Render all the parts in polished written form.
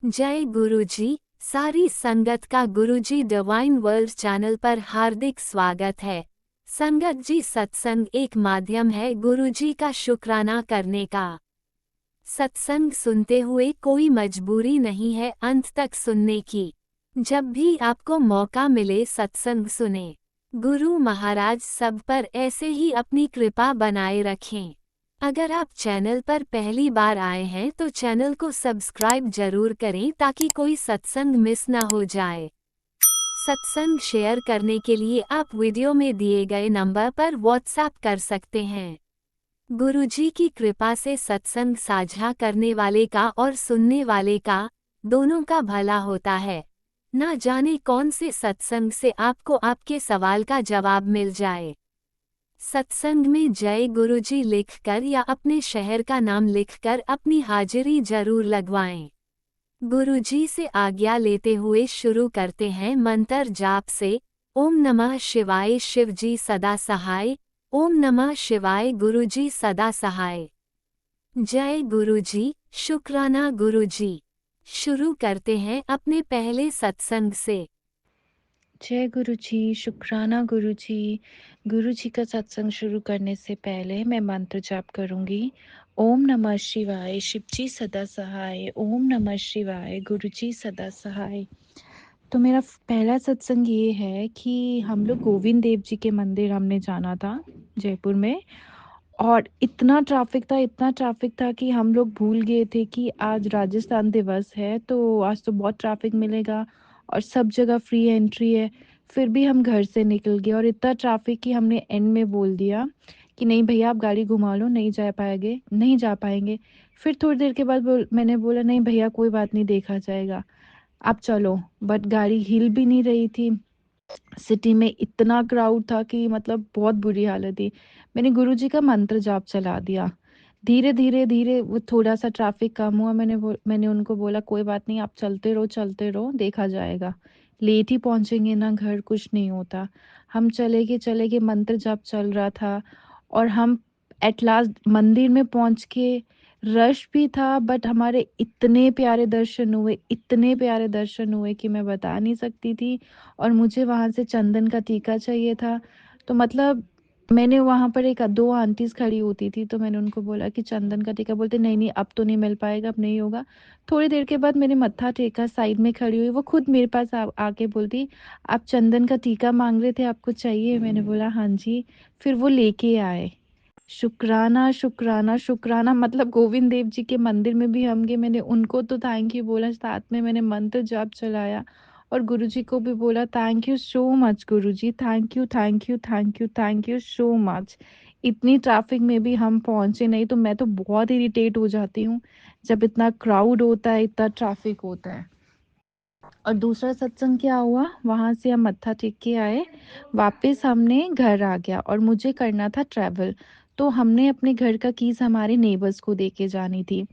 जय गुरुजी। सारी संगत का गुरुजी डिवाइन वर्ल्ड चैनल पर हार्दिक स्वागत है। संगत जी, सत्संग एक माध्यम है गुरुजी का शुक्राना करने का। सत्संग सुनते हुए कोई मजबूरी नहीं है अंत तक सुनने की। जब भी आपको मौका मिले सत्संग सुने। गुरु महाराज सब पर ऐसे ही अपनी कृपा बनाए रखें। अगर आप चैनल पर पहली बार आए हैं तो चैनल को सब्सक्राइब जरूर करें ताकि कोई सत्संग मिस न हो जाए। सत्संग शेयर करने के लिए आप वीडियो में दिए गए नंबर पर व्हाट्सएप कर सकते हैं। गुरुजी की कृपा से सत्संग साझा करने वाले का और सुनने वाले का दोनों का भला होता है। ना जाने कौन से सत्संग से आपको आपके सवाल का जवाब मिल जाए। सत्संग में जय गुरुजी लिखकर या अपने शहर का नाम लिखकर अपनी हाजिरी जरूर लगवाएं। गुरुजी से आज्ञा लेते हुए शुरू करते हैं मंत्र जाप से। ओम नमः शिवाय शिवजी सदा सहाय। ओम नमः शिवाय गुरुजी सदा सहाय। जय गुरुजी, शुक्राना गुरुजी। शुरू करते हैं अपने पहले सत्संग से। जय गुरु जी, शुक्राना गुरु जी। गुरु जी का सत्संग शुरू करने से पहले मैं मंत्र जाप करूंगी। ओम नमः शिवाय, शिव जी सदा सहाय। ओम नमः शिवाय, गुरु जी सदा सहाय। तो मेरा पहला सत्संग ये है कि हम लोग गोविंद देव जी के मंदिर हमने जाना था जयपुर में। और इतना ट्रैफिक था कि हम लोग भूल गए थे कि आज राजस्थान दिवस है, तो आज तो बहुत ट्रैफिक मिलेगा और सब जगह फ्री एंट्री है। फिर भी हम घर से निकल गए और इतना ट्रैफिक कि हमने एंड में बोल दिया कि नहीं भैया आप गाड़ी घुमा लो, नहीं जा पाएंगे। फिर थोड़ी देर के बाद मैंने बोला नहीं भैया कोई बात नहीं, देखा जाएगा, आप चलो। बट गाड़ी हिल भी नहीं रही थी। सिटी में इतना क्राउड था कि मतलब बहुत बुरी हालत थी। मैंने गुरुजी का मंत्र जाप चला दिया। धीरे धीरे धीरे वो थोड़ा सा ट्रैफिक कम हुआ। मैंने उनको बोला कोई बात नहीं, आप चलते रहो, देखा जाएगा। लेट ही पहुंचेंगे ना घर, कुछ नहीं होता। हम चले गए, मंत्र जाप चल रहा था। और हम एट लास्ट मंदिर में पहुंच के, रश भी था बट हमारे इतने प्यारे दर्शन हुए कि मैं बता नहीं सकती थी। और मुझे वहाँ से चंदन का टीका चाहिए था। तो मतलब मैंने वहाँ पर एक दो आंटीज खड़ी होती थी, तो मैंने उनको बोला कि चंदन का टीका। बोलते नहीं नहीं अब तो नहीं मिल पाएगा, अब नहीं होगा। थोड़ी देर के बाद मैंने मत्था टेका, साइड में खड़ी हुई वो खुद मेरे पास आके बोलती आप चंदन का टीका मांग रहे थे, आपको चाहिए? मैंने बोला हाँ जी। फिर वो लेके आए। शुक्राना शुक्राना शुक्राना, मतलब गोविंद देव जी के मंदिर में भी हम गए। मैंने उनको तो थैंक यू बोला, साथ में मैंने मंत्र जाप चलाया और गुरुजी को भी बोला thank you so much Guruji, thank you thank you thank you thank you so much. इतनी ट्रैफिक में भी हम पहुंचे नहीं, तो मैं तो बहुत इरिटेट हो जाती हूँ जब इतना क्राउड होता है, इतना ट्रैफिक होता है। और दूसरा सत्संग क्या हुआ, वहां से हम मत्था टेक के आए, वापस हमने घर आ गया और मुझे करना था ट्रैवल। तो हमने अपने घर का कीज हमारे नेबर्स को दे के जानी थी।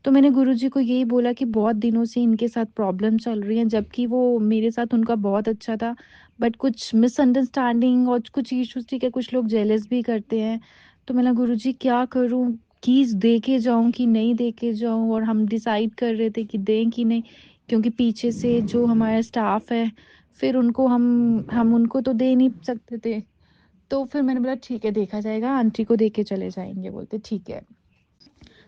तो मैंने गुरुजी को यही बोला कि बहुत दिनों से इनके साथ प्रॉब्लम चल रही है, जबकि वो मेरे साथ उनका बहुत अच्छा था। बट कुछ मिसअंडरस्टैंडिंग और कुछ इश्यूज, ठीक है, कुछ लोग जेलस भी करते हैं। तो मैंने गुरुजी क्या करूं, कीज दे के जाऊं कि नहीं दे के जाऊं? और हम डिसाइड कर रहे थे कि दें कि नहीं, क्योंकि पीछे से जो हमारा स्टाफ है, फिर उनको हम उनको तो दे नहीं सकते थे। तो फिर मैंने बोला ठीक है, देखा जाएगा, आंटी को दे के चले जाएंगे। बोलते ठीक है।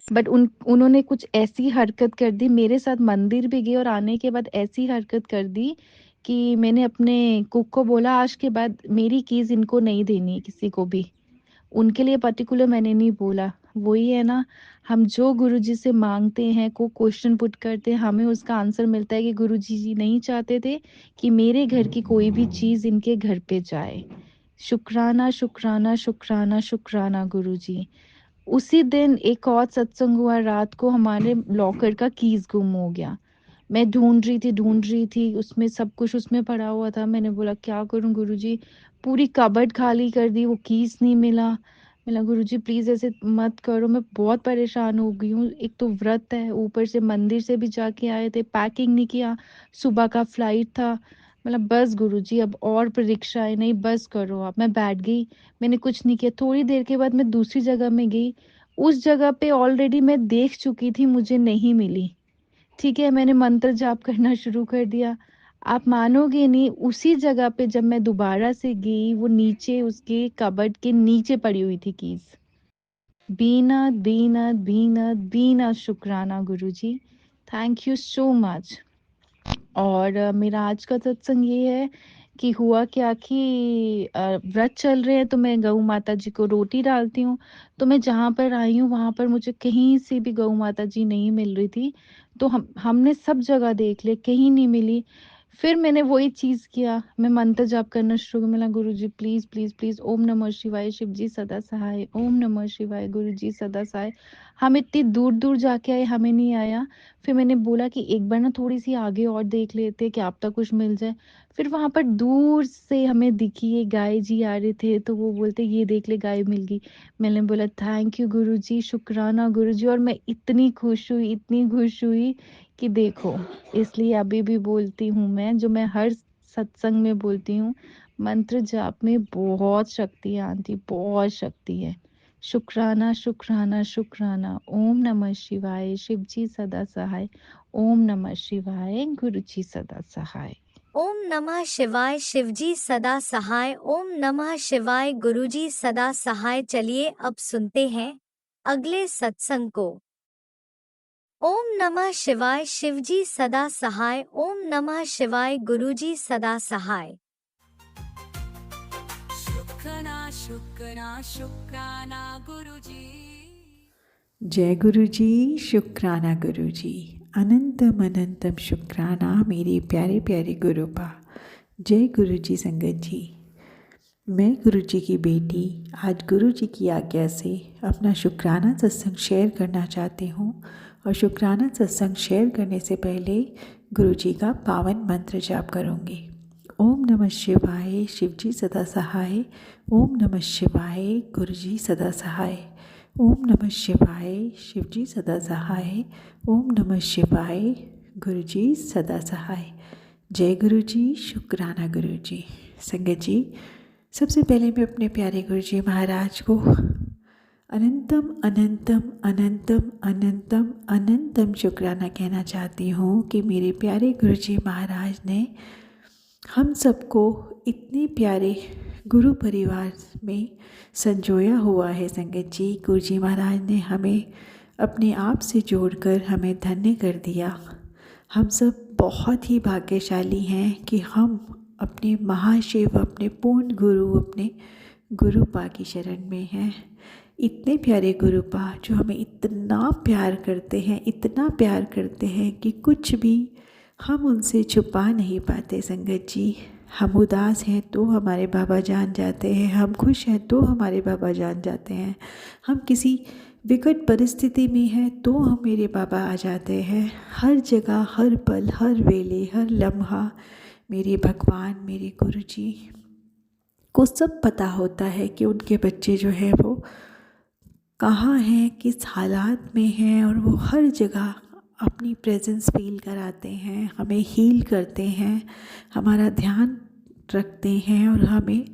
बट उन्होंने कुछ ऐसी हरकत कर दी, मेरे साथ मंदिर भी गए और आने के बाद ऐसी हरकत कर दी कि मैंने अपने कुक को बोला आज के बाद मेरी कीज इनको नहीं देनी किसी को भी। उनके लिए पर्टिकुलर मैंने नहीं बोला। वही है ना, हम जो गुरुजी से मांगते हैं, को क्वेश्चन पुट करते हैं, हमें उसका आंसर मिलता है कि गुरुजी जी नहीं चाहते थे कि मेरे घर की कोई भी चीज इनके घर पे जाए। शुक्राना शुक्राना शुक्राना शुक्राना गुरुजी। उसी दिन एक और सत्संग हुआ, रात को हमारे लॉकर का कीज गुम हो गया। मैं ढूंढ रही थी, उसमें सब कुछ उसमें पड़ा हुआ था। मैंने बोला क्या करूं गुरुजी, पूरी कबर्ड खाली कर दी, वो कीज नहीं मिला। मैंने गुरुजी प्लीज ऐसे मत करो, मैं बहुत परेशान हो गई हूँ। एक तो व्रत है, ऊपर से मंदिर से भी जाके आए थे, पैकिंग नहीं किया, सुबह का फ्लाइट था। मतलब बस गुरुजी अब और परीक्षाएं नहीं, बस करो आप। मैं बैठ गई, मैंने कुछ नहीं किया। थोड़ी देर के बाद मैं दूसरी जगह में गई, उस जगह पे ऑलरेडी मैं देख चुकी थी, मुझे नहीं मिली। ठीक है, मैंने मंत्र जाप करना शुरू कर दिया। आप मानोगे नहीं, उसी जगह पे जब मैं दोबारा से गई, वो नीचे उसके कबर्ड के नीचे पड़ी हुई थी कीज़। बीना, बीना, बीना, बीना शुक्राना गुरुजी, थैंक यू सो मच। और मेरा आज का सत्संग ये है कि हुआ क्या कि व्रत चल रहे हैं तो मैं गऊ माता जी को रोटी डालती हूँ। तो मैं जहाँ पर आई हूँ वहाँ पर मुझे कहीं से भी गऊ माता जी नहीं मिल रही थी। तो हमने सब जगह देख लिया, कहीं नहीं मिली। फिर मैंने वही चीज़ किया, मैं मंत्र जाप करना शुरू किया। मैंने गुरुजी प्लीज़ प्लीज़ प्लीज़, ओम नमः शिवाय, शिव जी सदा सहाय, ओम नमः शिवाय, गुरुजी सदा सहाय। हम इतनी दूर दूर जाके आए, हमें नहीं आया। फिर मैंने बोला कि एक बार ना थोड़ी-सी आगे और देख लेते, क्या पता कुछ मिल जाए। फिर वहाँ पर दूर से हमें दिखी एक गाय जी आ रहे थे, तो वो बोलते ये देख ले गाय मिल गई। मैंने बोला थैंक यू गुरुजी, शुक्राना गुरुजी। और मैं इतनी खुश हुई कि देखो, इसलिए अभी भी बोलती हूँ मैं, जो मैं हर सत्संग में बोलती हूँ, मंत्र जाप में बहुत शक्ति है आंटी, बहुत शक्ति है। शुक्राना शुक्राना शुक्राना, ओम नमः शिवाय, शिव जी सदा सहाय, ओम नमः शिवाय, गुरु जी सदा सहाय। ओम नमः शिवाय, शिवजी सदा सहाय। ओम नमः शिवाय, गुरुजी सदा सहाय। चलिए अब सुनते हैं अगले सत्संग को। ओम नमः शिवाय, शिवजी सदा सहाय। ओम नमः शिवाय, गुरुजी सदा सहाय। शुक्राना शुक्राना शुक्राना गुरुजी। जय गुरु जी, शुक्राना गुरु जी, अनंतम अनंतम शुक्राना मेरे प्यारे प्यारे गुरुपा। जय गुरु जी संगत जी। मैं गुरु जी की बेटी आज गुरु जी की आज्ञा से अपना शुक्राना सत्संग शेयर करना चाहती हूँ। और शुक्राना सत्संग शेयर करने से पहले गुरु जी का पावन मंत्र जाप करूँगी। ओम नमः शिवाय, शिव जी सदा सहाय। ओम नमः शिवाय, गुरु जी सदा सहाय। ओम नमः शिवाय, शिव जी सदा सहाय। ओम नमः शिवाय, गुरु जी सदा सहाय। जय गुरु जी, शुक्राना गुरु जी। संगत जी, सबसे पहले मैं अपने प्यारे गुरु जी महाराज को अनंतम अनंतम अनंतम अनंतम अनंतम शुक्राना कहना चाहती हूँ कि मेरे प्यारे गुरु जी महाराज ने हम सबको इतने प्यारे गुरु परिवार में संजोया हुआ है। संगत जी, गुरु जी महाराज ने हमें अपने आप से जोड़कर हमें धन्य कर दिया। हम सब बहुत ही भाग्यशाली हैं कि हम अपने महाशिव, अपने पूर्ण गुरु, अपने गुरुपा की शरण में हैं। इतने प्यारे गुरुपा जो हमें इतना प्यार करते हैं, इतना प्यार करते हैं कि कुछ भी हम उनसे छुपा नहीं पाते। संगत जी, हम उदास हैं तो हमारे बाबा जान जाते हैं, हम खुश हैं तो हमारे बाबा जान जाते हैं, हम किसी विकट परिस्थिति में हैं तो हम मेरे बाबा आ जाते हैं। हर जगह, हर पल, हर वेले, हर लम्हा मेरे भगवान, मेरे गुरु जी को सब पता होता है कि उनके बच्चे जो हैं वो कहाँ हैं, किस हालात में हैं। और वो हर जगह अपनी प्रेजेंस फील कराते हैं, हमें हील करते हैं, हमारा ध्यान रखते हैं और हमें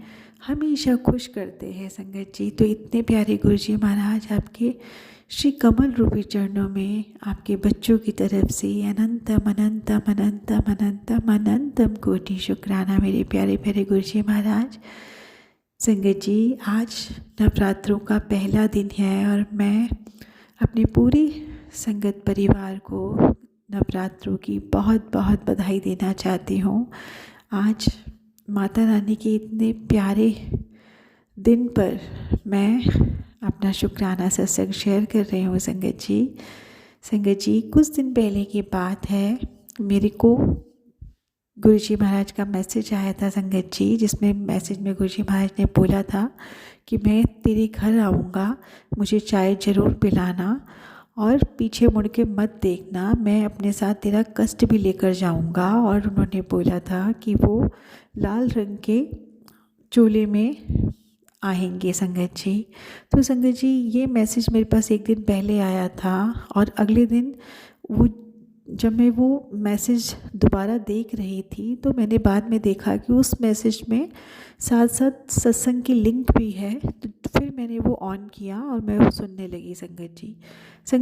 हमेशा खुश करते हैं। संगत जी, तो इतने प्यारे गुरु जी महाराज आपके श्री कमल रूपी चरणों में आपके बच्चों की तरफ से अनंतम अनंतम अनंतम अनंतम अनंतम कोटि शुक्राना मेरे प्यारे प्यारे गुरु जी महाराज। संगत जी, आज नवरात्रों का पहला दिन है और मैं अपने पूरे संगत परिवार को नवरात्रों की बहुत बहुत बधाई देना चाहती हूँ। आज माता रानी के इतने प्यारे दिन पर मैं अपना शुक्राना सत्संग शेयर कर रही हूँ। संगत जी, कुछ दिन पहले की बात है, मेरे को गुरु जी महाराज का मैसेज आया था संगत जी, जिसमें मैसेज में गुरु जी महाराज ने बोला था कि मैं तेरे घर आऊँगा, मुझे चाय ज़रूर पिलाना और पीछे मुड़ के मत देखना, मैं अपने साथ तेरा कष्ट भी लेकर जाऊँगा। और उन्होंने बोला था कि वो लाल रंग के चोले में आएंगे। संगत जी, तो संगत जी, ये मैसेज मेरे पास एक दिन पहले आया था और अगले दिन जब मैं वो मैसेज दोबारा देख रही थी तो मैंने बाद में देखा कि उस मैसेज में साथ साथ सत्संग की लिंक भी है। तो फिर मैंने वो ऑन किया और मैं वो सुनने लगी। संगत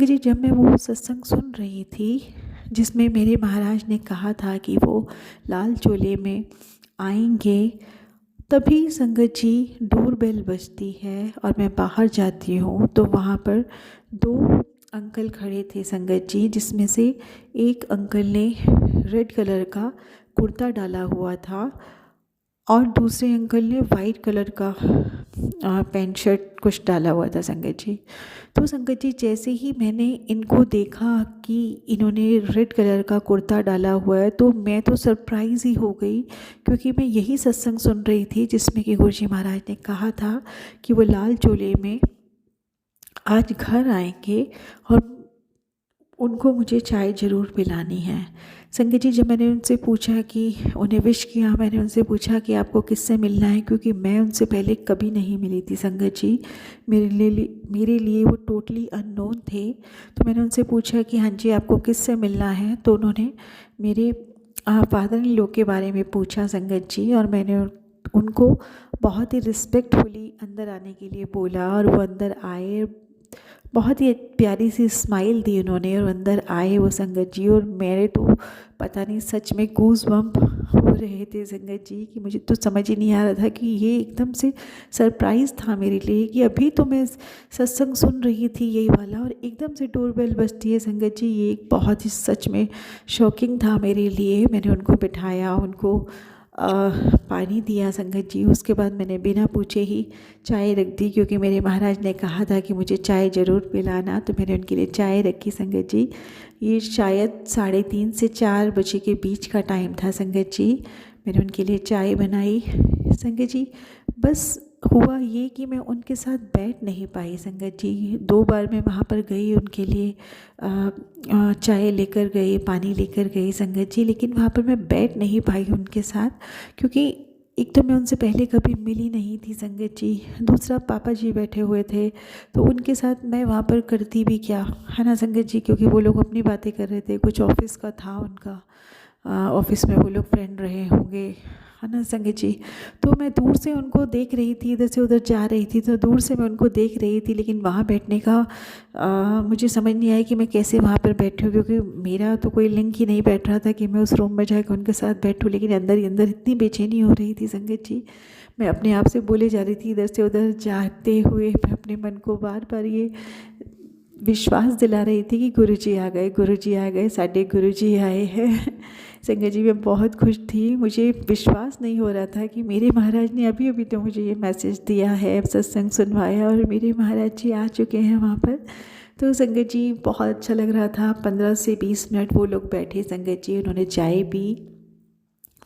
जी, जब मैं वो सत्संग सुन रही थी जिसमें मेरे महाराज ने कहा था कि वो लाल चोले में आएंगे। तभी संगत जी डोरबेल बजती है और मैं बाहर जाती हूँ तो वहाँ पर 2 अंकल खड़े थे संगत जी, जिसमें से एक अंकल ने रेड कलर का कुर्ता डाला हुआ था और दूसरे अंकल ने वाइट कलर का पैंट शर्ट कुछ डाला हुआ था संगत जी। तो संगत जी जैसे ही मैंने इनको देखा कि इन्होंने रेड कलर का कुर्ता डाला हुआ है तो मैं तो सरप्राइज़ ही हो गई, क्योंकि मैं यही सत्संग सुन रही थी जिसमें कि गुरुजी महाराज ने कहा था कि वो लाल चोले में आज घर आएंगे और उनको मुझे चाय ज़रूर पिलानी है। संगत जी जब मैंने उनसे पूछा कि उन्हें विश किया, मैंने उनसे पूछा कि आपको किससे मिलना है, क्योंकि मैं उनसे पहले कभी नहीं मिली थी संगत जी, मेरे लिए वो टोटली अननोन थे। तो मैंने उनसे पूछा कि हाँ जी आपको किससे मिलना है, तो उन्होंने मेरे फादर इन लॉ के बारे में पूछा संगत जी, और मैंने उनको बहुत ही रिस्पेक्टफुली अंदर आने के लिए बोला और वो अंदर आए। बहुत ही प्यारी सी स्माइल दी उन्होंने और अंदर आए वो संगत जी। और मेरे तो पता नहीं सच में गूज़ बम्प हो रहे थे संगत जी, कि मुझे तो समझ ही नहीं आ रहा था कि ये एकदम से सरप्राइज़ था मेरे लिए कि अभी तो मैं सत्संग सुन रही थी यही वाला और एकदम से डोरबेल बजती है संगत जी। ये एक बहुत ही सच में शॉकिंग था मेरे लिए। मैंने उनको बिठाया, उनको पानी दिया संगत जी। उसके बाद मैंने बिना पूछे ही चाय रख दी, क्योंकि मेरे महाराज ने कहा था कि मुझे चाय ज़रूर पिलाना, तो मैंने उनके लिए चाय रखी संगत जी। ये शायद 3:30 से 4 बजे के बीच का टाइम था संगत जी। मैंने उनके लिए चाय बनाई संगत जी। बस हुआ ये कि मैं उनके साथ बैठ नहीं पाई संगत जी। 2 बार मैं वहाँ पर गई, उनके लिए चाय लेकर गई, पानी लेकर गई संगत जी, लेकिन वहाँ पर मैं बैठ नहीं पाई उनके साथ, क्योंकि एक तो मैं उनसे पहले कभी मिली नहीं थी संगत जी, दूसरा पापा जी बैठे हुए थे, तो उनके साथ मैं वहाँ पर करती भी क्या, है ना संगत जी, क्योंकि वो लोग अपनी बातें कर रहे थे, कुछ ऑफिस का था उनका, ऑफिस में वो लोग फ्रेंड रहे होंगे, है ना संगत जी। तो मैं दूर से उनको देख रही थी, इधर से उधर जा रही थी, तो दूर से मैं उनको देख रही थी, लेकिन वहाँ बैठने का मुझे समझ नहीं आया कि मैं कैसे वहाँ पर बैठूँ, क्योंकि मेरा तो कोई लिंक ही नहीं बैठ रहा था कि मैं उस रूम में जाकर उनके साथ बैठूँ। लेकिन अंदर ही अंदर इतनी बेचैनी हो रही थी संगत जी, मैं अपने आप से बोले जा रही थी इधर से उधर जाते हुए, मैं अपने मन को बार बार ये विश्वास दिला रही थी कि गुरुजी आ गए, गुरुजी आ गए, साढ़े गुरुजी आए हैं। संगत जी मैं बहुत खुश थी, मुझे विश्वास नहीं हो रहा था कि मेरे महाराज ने अभी अभी तो मुझे ये मैसेज दिया है, सत्संग सुनवाया और मेरे महाराज जी आ चुके हैं वहाँ पर। तो संगत जी बहुत अच्छा लग रहा था। 15 से 20 मिनट वो लोग बैठे संगत जी, उन्होंने चाय पी।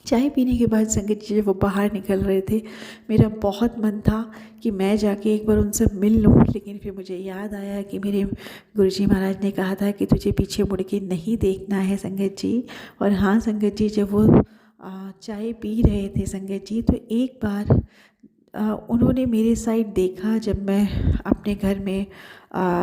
चाय पीने के बाद संगत जी जब वो बाहर निकल रहे थे, मेरा बहुत मन था कि मैं जाके एक बार उनसे मिल लूँ, लेकिन फिर मुझे याद आया कि मेरे गुरुजी महाराज ने कहा था कि तुझे पीछे मुड़ के नहीं देखना है संगत जी। और हाँ संगत जी, जब वो चाय पी रहे थे संगत जी, तो एक बार उन्होंने मेरे साइड देखा जब मैं अपने घर में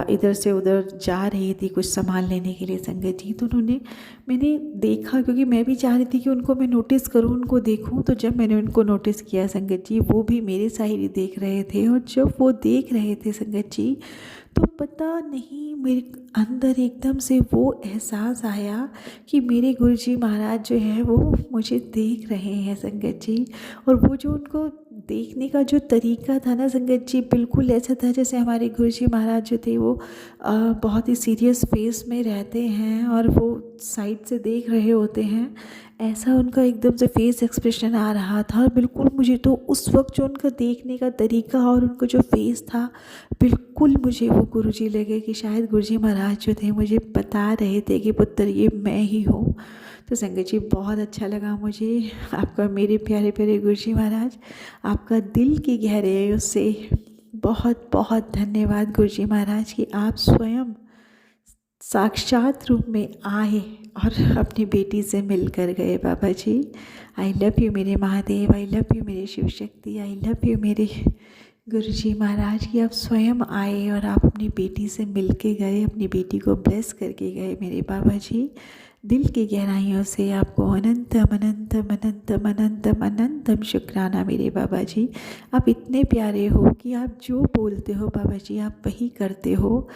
इधर से उधर जा रही थी कुछ सामान लेने के लिए संगत जी। तो मैंने देखा, क्योंकि मैं भी चाह रही थी कि उनको मैं नोटिस करूं, उनको देखूं। तो जब मैंने उनको नोटिस किया संगत जी, वो भी मेरे साइड ही देख रहे थे, और जब वो देख रहे थे संगत जी, तो पता नहीं मेरे अंदर एकदम से वो एहसास आया कि मेरे गुरुजी महाराज जो है वो मुझे देख रहे हैं संगत जी। और वो जो उनको देखने का जो तरीका था ना संगत जी, बिल्कुल ऐसा था जैसे हमारे गुरुजी महाराज जो थे वो बहुत ही सीरियस फेस में रहते हैं और वो साइड से देख रहे होते हैं, ऐसा उनका एकदम से फेस एक्सप्रेशन आ रहा था। और बिल्कुल मुझे तो उस वक्त जो उनका देखने का तरीका और उनका जो फेस था, बिल्कुल मुझे वो गुरुजी लगे कि शायद गुरुजी महाराज जो थे मुझे बता रहे थे कि पुत्र ये मैं ही हूँ। तो संगत जी बहुत अच्छा लगा मुझे, आपका मेरे प्यारे प्यारे गुरुजी महाराज, आपका दिल की गहराइयों से बहुत बहुत धन्यवाद गुरुजी महाराज कि आप स्वयं साक्षात रूप में आए और अपनी बेटी से मिल कर गए। बाबा जी आई लव यू मेरे महादेव, आई लव यू मेरे Shiv Shakti, I love you मेरे गुरुजी महाराज कि आप स्वयं आए और आप अपनी बेटी से मिल के गए, अपनी बेटी को ब्लेस करके गए मेरे बाबा जी। दिल की गहराइयों से आपको अनंतम अनंतम अनंतम अनंतम अनंतम शुक्राना मेरे बाबा जी। आप इतने प्यारे हो कि आप जो बोलते हो बाबा जी आप वही करते हो।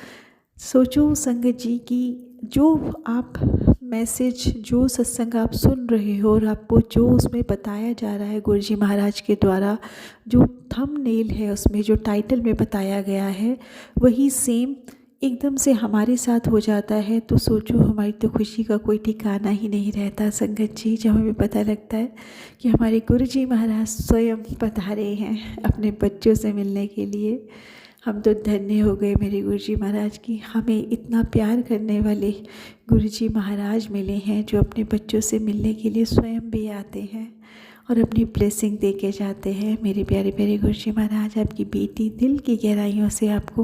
सोचो संगत जी कि जो आप मैसेज, जो सत्संग आप सुन रहे हो और आपको जो उसमें बताया जा रहा है गुरुजी महाराज के द्वारा, जो थंबनेल है उसमें, जो टाइटल में बताया गया है, वही सेम एकदम से हमारे साथ हो जाता है, तो सोचो हमारी तो खुशी का कोई ठिकाना ही नहीं रहता संगत जी, जब हमें पता लगता है कि हमारे गुरुजी महाराज स्वयं पधारे हैं अपने बच्चों से मिलने के लिए। हम तो धन्य हो गए मेरे गुरुजी महाराज की, हमें इतना प्यार करने वाले गुरुजी महाराज मिले हैं जो अपने बच्चों से मिलने के लिए स्वयं भी आते हैं और अपनी ब्लेसिंग दे के जाते हैं। मेरे प्यारे प्यारे गुरुजी महाराज, आपकी बेटी दिल की गहराइयों से आपको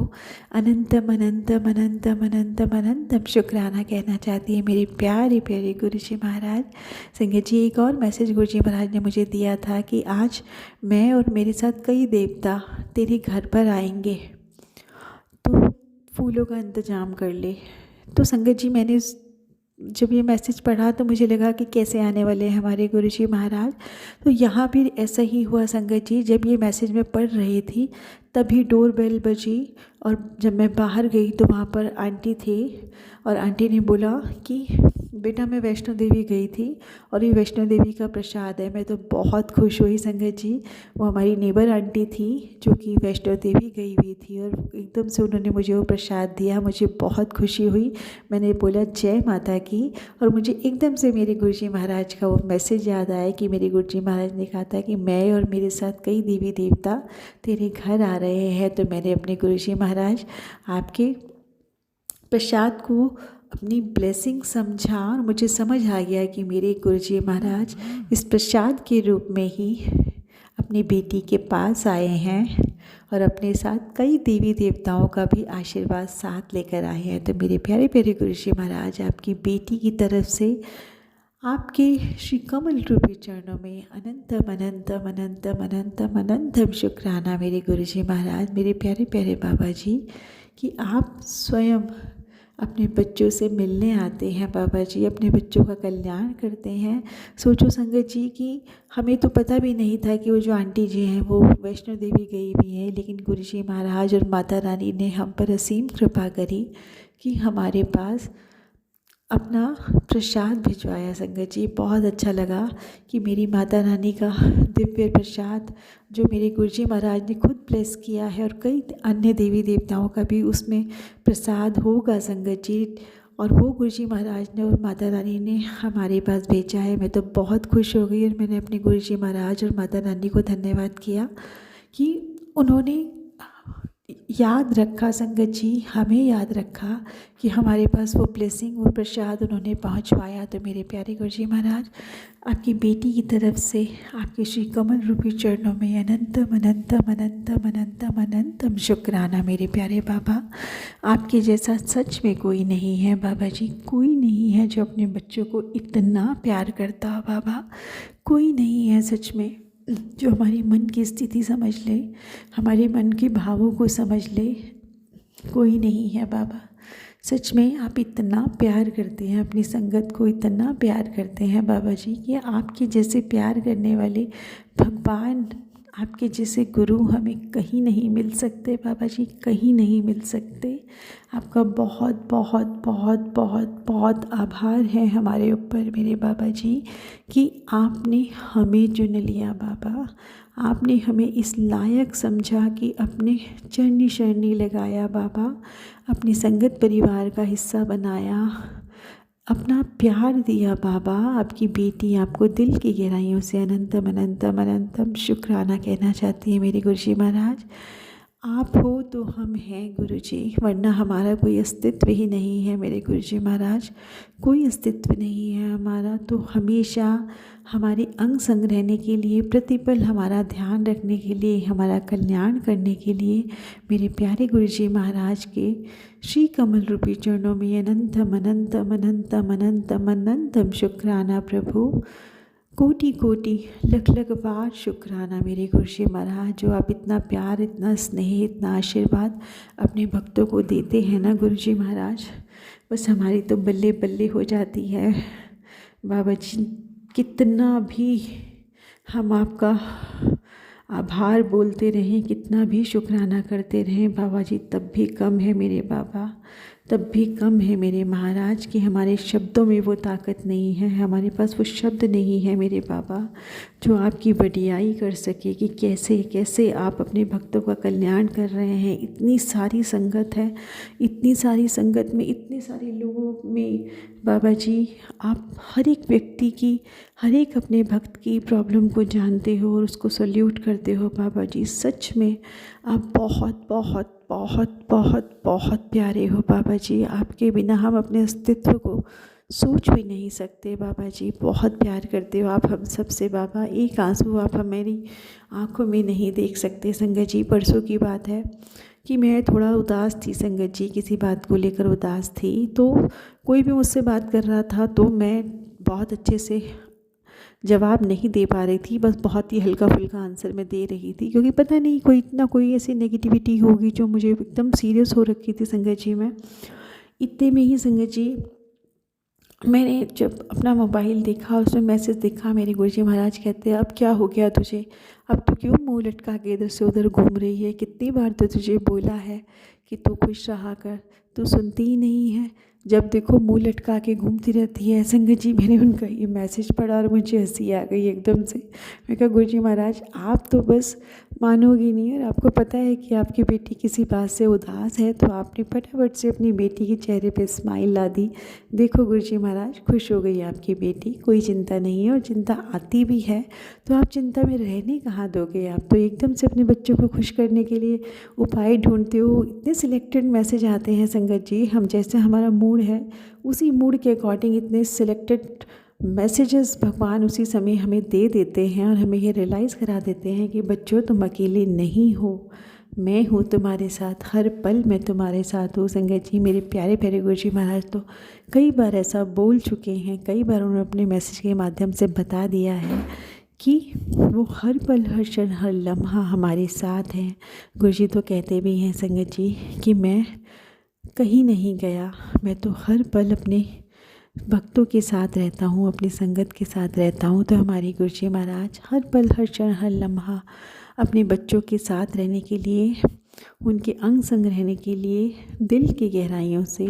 अनंतम अनंतम अनंतम अनंतम अनंतम शुक्राना कहना चाहती है मेरे प्यारे प्यारे गुरुजी महाराज। संगत जी, एक और मैसेज गुरुजी महाराज ने मुझे दिया था कि आज मैं और मेरे साथ कई देवता तेरे घर पर आएंगे, तो फूलों का इंतज़ाम कर ले। तो संगत जी, मैंने जब ये मैसेज पढ़ा तो मुझे लगा कि कैसे आने वाले हैं हमारे गुरुजी महाराज। तो यहाँ भी ऐसा ही हुआ संगत जी, जब ये मैसेज मैं पढ़ रही थी तभी डोर बेल बजी और जब मैं बाहर गई तो वहाँ पर आंटी थी और आंटी ने बोला कि बेटा मैं वैष्णो देवी गई थी और ये वैष्णो देवी का प्रसाद है। मैं तो बहुत खुश हुई संगत जी। वो हमारी नेबर आंटी थी जो कि वैष्णो देवी गई हुई थी और एकदम से उन्होंने मुझे वो प्रसाद दिया, मुझे बहुत खुशी हुई। मैंने बोला जय माता की, और मुझे एकदम से मेरे गुरुजी महाराज का वो मैसेज याद आया कि मेरे गुरुजी महाराज ने कहा था कि मैं और मेरे साथ कई देवी देवता तेरे घर आ रहे हैं। तो मैंने अपने गुरुजी महाराज आपके प्रसाद को अपनी ब्लेसिंग समझा और मुझे समझ आ गया कि मेरे गुरुजी महाराज इस प्रसाद के रूप में ही अपनी बेटी के पास आए हैं और अपने साथ कई देवी देवताओं का भी आशीर्वाद साथ लेकर आए हैं। तो मेरे प्यारे प्यारे गुरुजी महाराज, आपकी बेटी की तरफ से आपके श्री कमल रूपी चरणों में अनंतम अनंतम अनंतम अनंतम अनंतम शुक्राना मेरे गुरुजी महाराज, मेरे प्यारे प्यारे बाबा जी, कि आप स्वयं अपने बच्चों से मिलने आते हैं बाबा जी, अपने बच्चों का कल्याण करते हैं। सोचो संगत जी कि हमें तो पता भी नहीं था कि वो जो आंटी जी हैं वो वैष्णो देवी गई हुई हैं, लेकिन गुरुजी महाराज और माता रानी ने हम पर असीम कृपा करी कि हमारे पास अपना प्रसाद भिजवाया। संगत जी, बहुत अच्छा लगा कि मेरी माता रानी का दिव्य प्रसाद जो मेरे गुरुजी महाराज ने खुद ब्लेस किया है और कई अन्य देवी देवताओं का भी उसमें प्रसाद होगा संगत जी, और वो गुरुजी महाराज ने और माता रानी ने हमारे पास भेजा है। मैं तो बहुत खुश हो गई और मैंने अपने गुरुजी महाराज और माता रानी को धन्यवाद किया कि उन्होंने याद रखा संगत जी, हमें याद रखा कि हमारे पास वो ब्लेसिंग, वो प्रसाद उन्होंने पहुंचवाया। तो मेरे प्यारे गुरुजी महाराज, आपकी बेटी की तरफ से आपके श्री कमल रूपी चरणों में अनंतम अनंतम अनंतम अनंतम अनंतम शुक्राना मेरे प्यारे बाबा। आपके जैसा सच में कोई नहीं है बाबा जी, कोई नहीं है जो अपने बच्चों को इतना प्यार करता हो बाबा, कोई नहीं है सच में जो हमारी मन की स्थिति समझ ले, हमारे मन के भावों को समझ ले, कोई नहीं है बाबा। सच में आप इतना प्यार करते हैं, अपनी संगत को इतना प्यार करते हैं बाबा जी कि आपके जैसे प्यार करने वाले भगवान, आपके जैसे गुरु हमें कहीं नहीं मिल सकते बाबा जी, कहीं नहीं मिल सकते। आपका बहुत बहुत बहुत बहुत बहुत आभार है हमारे ऊपर मेरे बाबा जी कि आपने हमें चुन लिया बाबा, आपने हमें इस लायक समझा कि अपने चरनी शरणी लगाया बाबा, अपनी संगत परिवार का हिस्सा बनाया, अपना प्यार दिया बाबा। आपकी बेटी आपको दिल की गहराइयों से अनंतम अनंतम अनंतम शुक्राना कहना चाहती है मेरे गुरुजी महाराज। आप हो तो हम हैं गुरुजी, वरना हमारा कोई अस्तित्व ही नहीं है मेरे गुरुजी महाराज, कोई अस्तित्व नहीं है हमारा। तो हमेशा हमारे अंग संग रहने के लिए, प्रतिपल हमारा ध्यान रखने के लिए, हमारा कल्याण करने के लिए मेरे प्यारे गुरुजी महाराज के श्री कमल रूपी चरणों में अनंतम अनंतम अनंतम अनंतम अनंतम शुक्राना प्रभु। कोटि कोटि लख लख बार शुक्राना मेरे गुरुजी महाराज, जो आप इतना प्यार, इतना स्नेह, इतना आशीर्वाद अपने भक्तों को देते हैं ना गुरुजी महाराज, बस हमारी तो बल्ले बल्ले हो जाती है बाबा जी। कितना भी हम आपका आभार बोलते रहें, कितना भी शुक्राना करते रहें बाबा जी, तब भी कम है मेरे बाबा। तब भी कम है मेरे महाराज कि हमारे शब्दों में वो ताकत नहीं है, हमारे पास वो शब्द नहीं है मेरे बाबा जो आपकी बढ़ियाई कर सके कि कैसे कैसे आप अपने भक्तों का कल्याण कर रहे हैं। इतनी सारी संगत है, इतनी सारी संगत में इतने सारे लोगों में बाबा जी आप हर एक व्यक्ति की, हर एक अपने भक्त की प्रॉब्लम को जानते हो और उसको सल्यूट करते हो बाबा जी। सच में आप बहुत बहुत बहुत बहुत बहुत प्यारे हो बाबा जी। आपके बिना हम अपने अस्तित्व को सोच भी नहीं सकते बाबा जी। बहुत प्यार करते हो आप हम सबसे बाबा। एक आंसू आप हमारी आंखों में नहीं देख सकते संगत जी। परसों की बात है कि मैं थोड़ा उदास थी संगत जी, किसी बात को लेकर उदास थी। तो कोई भी मुझसे बात कर रहा था तो मैं बहुत अच्छे से जवाब नहीं दे पा रही थी, बस बहुत ही हल्का फुल्का आंसर मैं दे रही थी, क्योंकि पता नहीं कोई इतना कोई ऐसी नेगेटिविटी होगी जो मुझे एकदम सीरियस हो रखी थी संगत जी। मैं इतने में ही संगत जी मैंने जब अपना मोबाइल देखा, उसमें मैसेज देखा, मेरे गुरुजी महाराज कहते हैं अब क्या हो गया तुझे, अब तो क्यों मुंह लटका के इधर से उधर घूम रही है, कितनी बार तो तुझे बोला है कि तू खुश रहा कर, तू सुनती ही नहीं है, जब देखो मुंह लटका के घूमती रहती है। संगत जी मैंने उनका ये मैसेज पढ़ा और मुझे हंसी आ गई एकदम से। मैं कहा गुरुजी महाराज आप तो बस मानोगी नहीं, और आपको पता है कि आपकी बेटी किसी बात से उदास है तो आपने फटाफट से अपनी बेटी के चेहरे पे स्माइल ला दी। देखो गुरुजी महाराज खुश हो गई आपकी बेटी, कोई चिंता नहीं है, और चिंता आती भी है तो आप चिंता में रहने कहाँ दोगे। आप तो एकदम से अपने बच्चों को खुश करने के लिए उपाय ढूंढते हो। इतने सिलेक्टेड मैसेज आते हैं संगत जी, हम जैसे हमारा मूड है उसी मूड के अकॉर्डिंग इतने सिलेक्टेड मैसेजेस भगवान उसी समय हमें दे देते हैं और हमें ये रियलाइज़ करा देते हैं कि बच्चों तुम अकेले नहीं हो, मैं हूँ तुम्हारे साथ, हर पल मैं तुम्हारे साथ हूँ। संगत जी मेरे प्यारे प्यारे गुरुजी महाराज तो कई बार ऐसा बोल चुके हैं, कई बार उन्होंने अपने मैसेज के माध्यम से बता दिया है कि वो हर पल हर क्षण हर लम्हा हमारे साथ हैं। गुरुजी तो कहते भी हैं संगत जी कि मैं कहीं नहीं गया, मैं तो हर पल अपने भक्तों के साथ रहता हूँ, अपनी संगत के साथ रहता हूँ। तो हमारे गुरुजी महाराज हर पल हर क्षण हर लम्हा अपने बच्चों के साथ रहने के लिए, उनके अंग संग रहने के लिए दिल की गहराइयों से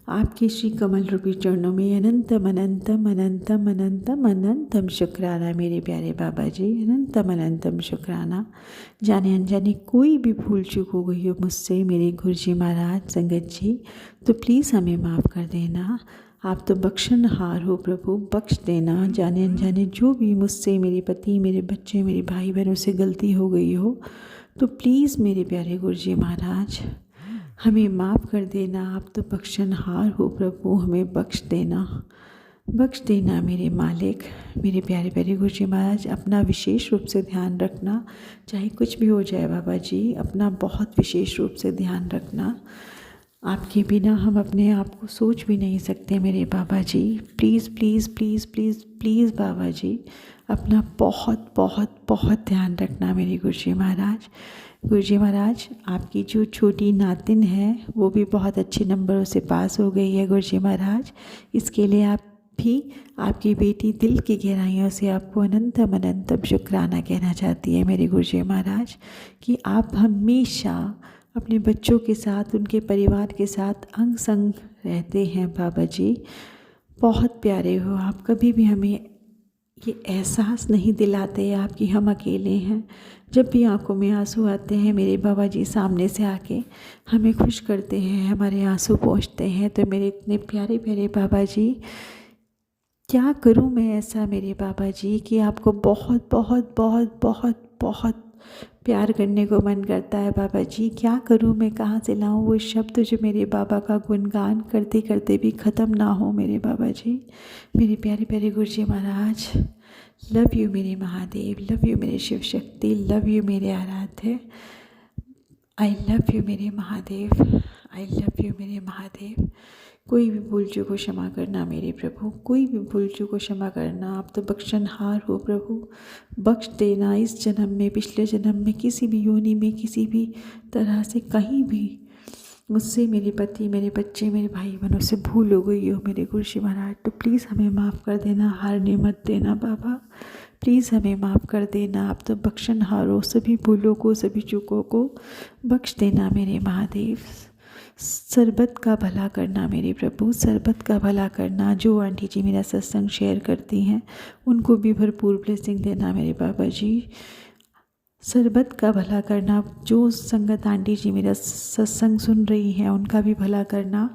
आपके श्री कमल रूपी चरणों में अनंतम अनंतम अनंतम अनंतम अनंतम शुक्राना मेरे प्यारे बाबा जी, अनंतम अनंतम शुक्राना। जाने अनजाने कोई भी भूल चूक हो गई हो मुझसे मेरे गुरुजी महाराज संगत जी तो प्लीज़ हमें माफ़ कर देना। आप तो बख्शनहार हो प्रभु, बख्श देना। जाने अनजाने जो भी मुझसे, मेरे पति, मेरे बच्चे, मेरे भाई बहनों से गलती हो गई हो तो प्लीज़ मेरे प्यारे गुरुजी महाराज हमें माफ़ कर देना। आप तो बख्शनहार हो प्रभु, हमें बख्श देना, बख्श देना मेरे मालिक। मेरे प्यारे प्यारे गुरुजी महाराज अपना विशेष रूप से ध्यान रखना, चाहे कुछ भी हो जाए बाबा जी, अपना बहुत विशेष रूप से ध्यान रखना। आपके बिना हम अपने आप को सोच भी नहीं सकते मेरे बाबा जी। Please please please please please बाबा जी अपना बहुत बहुत बहुत ध्यान रखना मेरे गुरुजी महाराज। गुरुजी महाराज आपकी जो छोटी नातिन है वो भी बहुत अच्छे नंबरों से पास हो गई है गुरुजी महाराज। इसके लिए आप भी, आपकी बेटी दिल की गहराइयों से आपको अनंतम अनंतम शुक्राना कहना चाहती है मेरे गुरुजी महाराज कि आप हमेशा अपने बच्चों के साथ, उनके परिवार के साथ अंग संग रहते हैं बाबा जी। बहुत प्यारे हो आप, कभी भी हमें ये एहसास नहीं दिलाते आप कि हम अकेले हैं। जब भी आंखों में आंसू आते हैं मेरे बाबा जी सामने से आके हमें खुश करते हैं, हमारे आंसू पोंछते हैं। तो मेरे इतने प्यारे प्यारे बाबा जी, क्या करूं मैं ऐसा मेरे बाबा जी कि आपको बहुत बहुत बहुत बहुत बहुत प्यार करने को मन करता है बाबा जी। क्या करूं मैं, कहाँ से लाऊं वो शब्द जो मेरे बाबा का गुणगान करते करते भी ख़त्म ना हो मेरे बाबा जी। मेरे प्यारे प्यारे गुरुजी महाराज, लव यू मेरे महादेव, लव यू मेरे शिव शक्ति, लव यू मेरे आराध्य। आई लव यू मेरे महादेव, आई लव यू मेरे महादेव। कोई भी भूल चूक को क्षमा करना मेरे प्रभु, कोई भी भूल चूक को क्षमा करना। आप तो बख्शनहार हो प्रभु, बख्श देना। इस जन्म में, पिछले जन्म में, किसी भी योनि में, किसी भी तरह से कहीं भी मुझसे, मेरे पति, मेरे बच्चे, मेरे भाई बहनों से भूल हो गई हो मेरे गुरुजी महाराज तो प्लीज़ हमें माफ़ कर देना, हारने मत देना बाबा, प्लीज़ हमें माफ़ कर देना। आप तो बख्शनहार हो, सभी भूलों को, सभी चूकों को बख्श देना मेरे महादेव। सरबत का भला करना मेरे प्रभु, सरबत का भला करना। जो आंटी जी मेरा सत्संग शेयर करती हैं उनको भी भरपूर ब्लेसिंग देना मेरे बाबा जी। सरबत का भला करना। जो संगत आंटी जी मेरा सत्संग सुन रही हैं उनका भी भला करना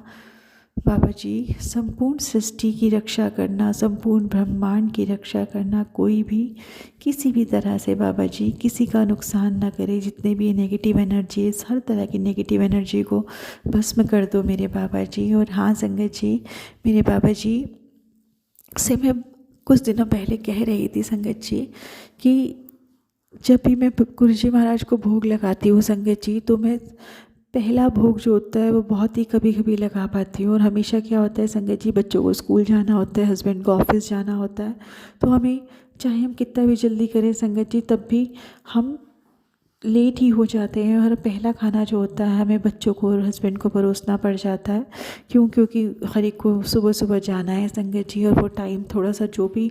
बाबा जी। संपूर्ण सृष्टि की रक्षा करना, संपूर्ण ब्रह्मांड की रक्षा करना। कोई भी किसी भी तरह से बाबा जी किसी का नुकसान ना करे। जितने भी नेगेटिव एनर्जी, हर तरह की नेगेटिव एनर्जी को भस्म कर दो मेरे बाबा जी। और हाँ संगत जी, मेरे बाबा जी से मैं कुछ दिनों पहले कह रही थी संगत जी कि जब भी मैं गुरु जी महाराज को भोग लगाती हूँ संगत जी, तो मैं पहला भोग जो होता है वो बहुत ही कभी कभी लगा पाती हूँ। और हमेशा क्या होता है संगत जी, बच्चों को स्कूल जाना होता है, हस्बैंड को ऑफिस जाना होता है, तो हमें चाहे हम कितना भी जल्दी करें संगत जी, तब भी हम लेट ही हो जाते हैं। और पहला खाना जो होता है हमें बच्चों को और हस्बैंड को परोसना पड़ जाता है। क्योंकि हर एक को सुबह सुबह जाना है संगत जी, और वो टाइम थोड़ा सा जो भी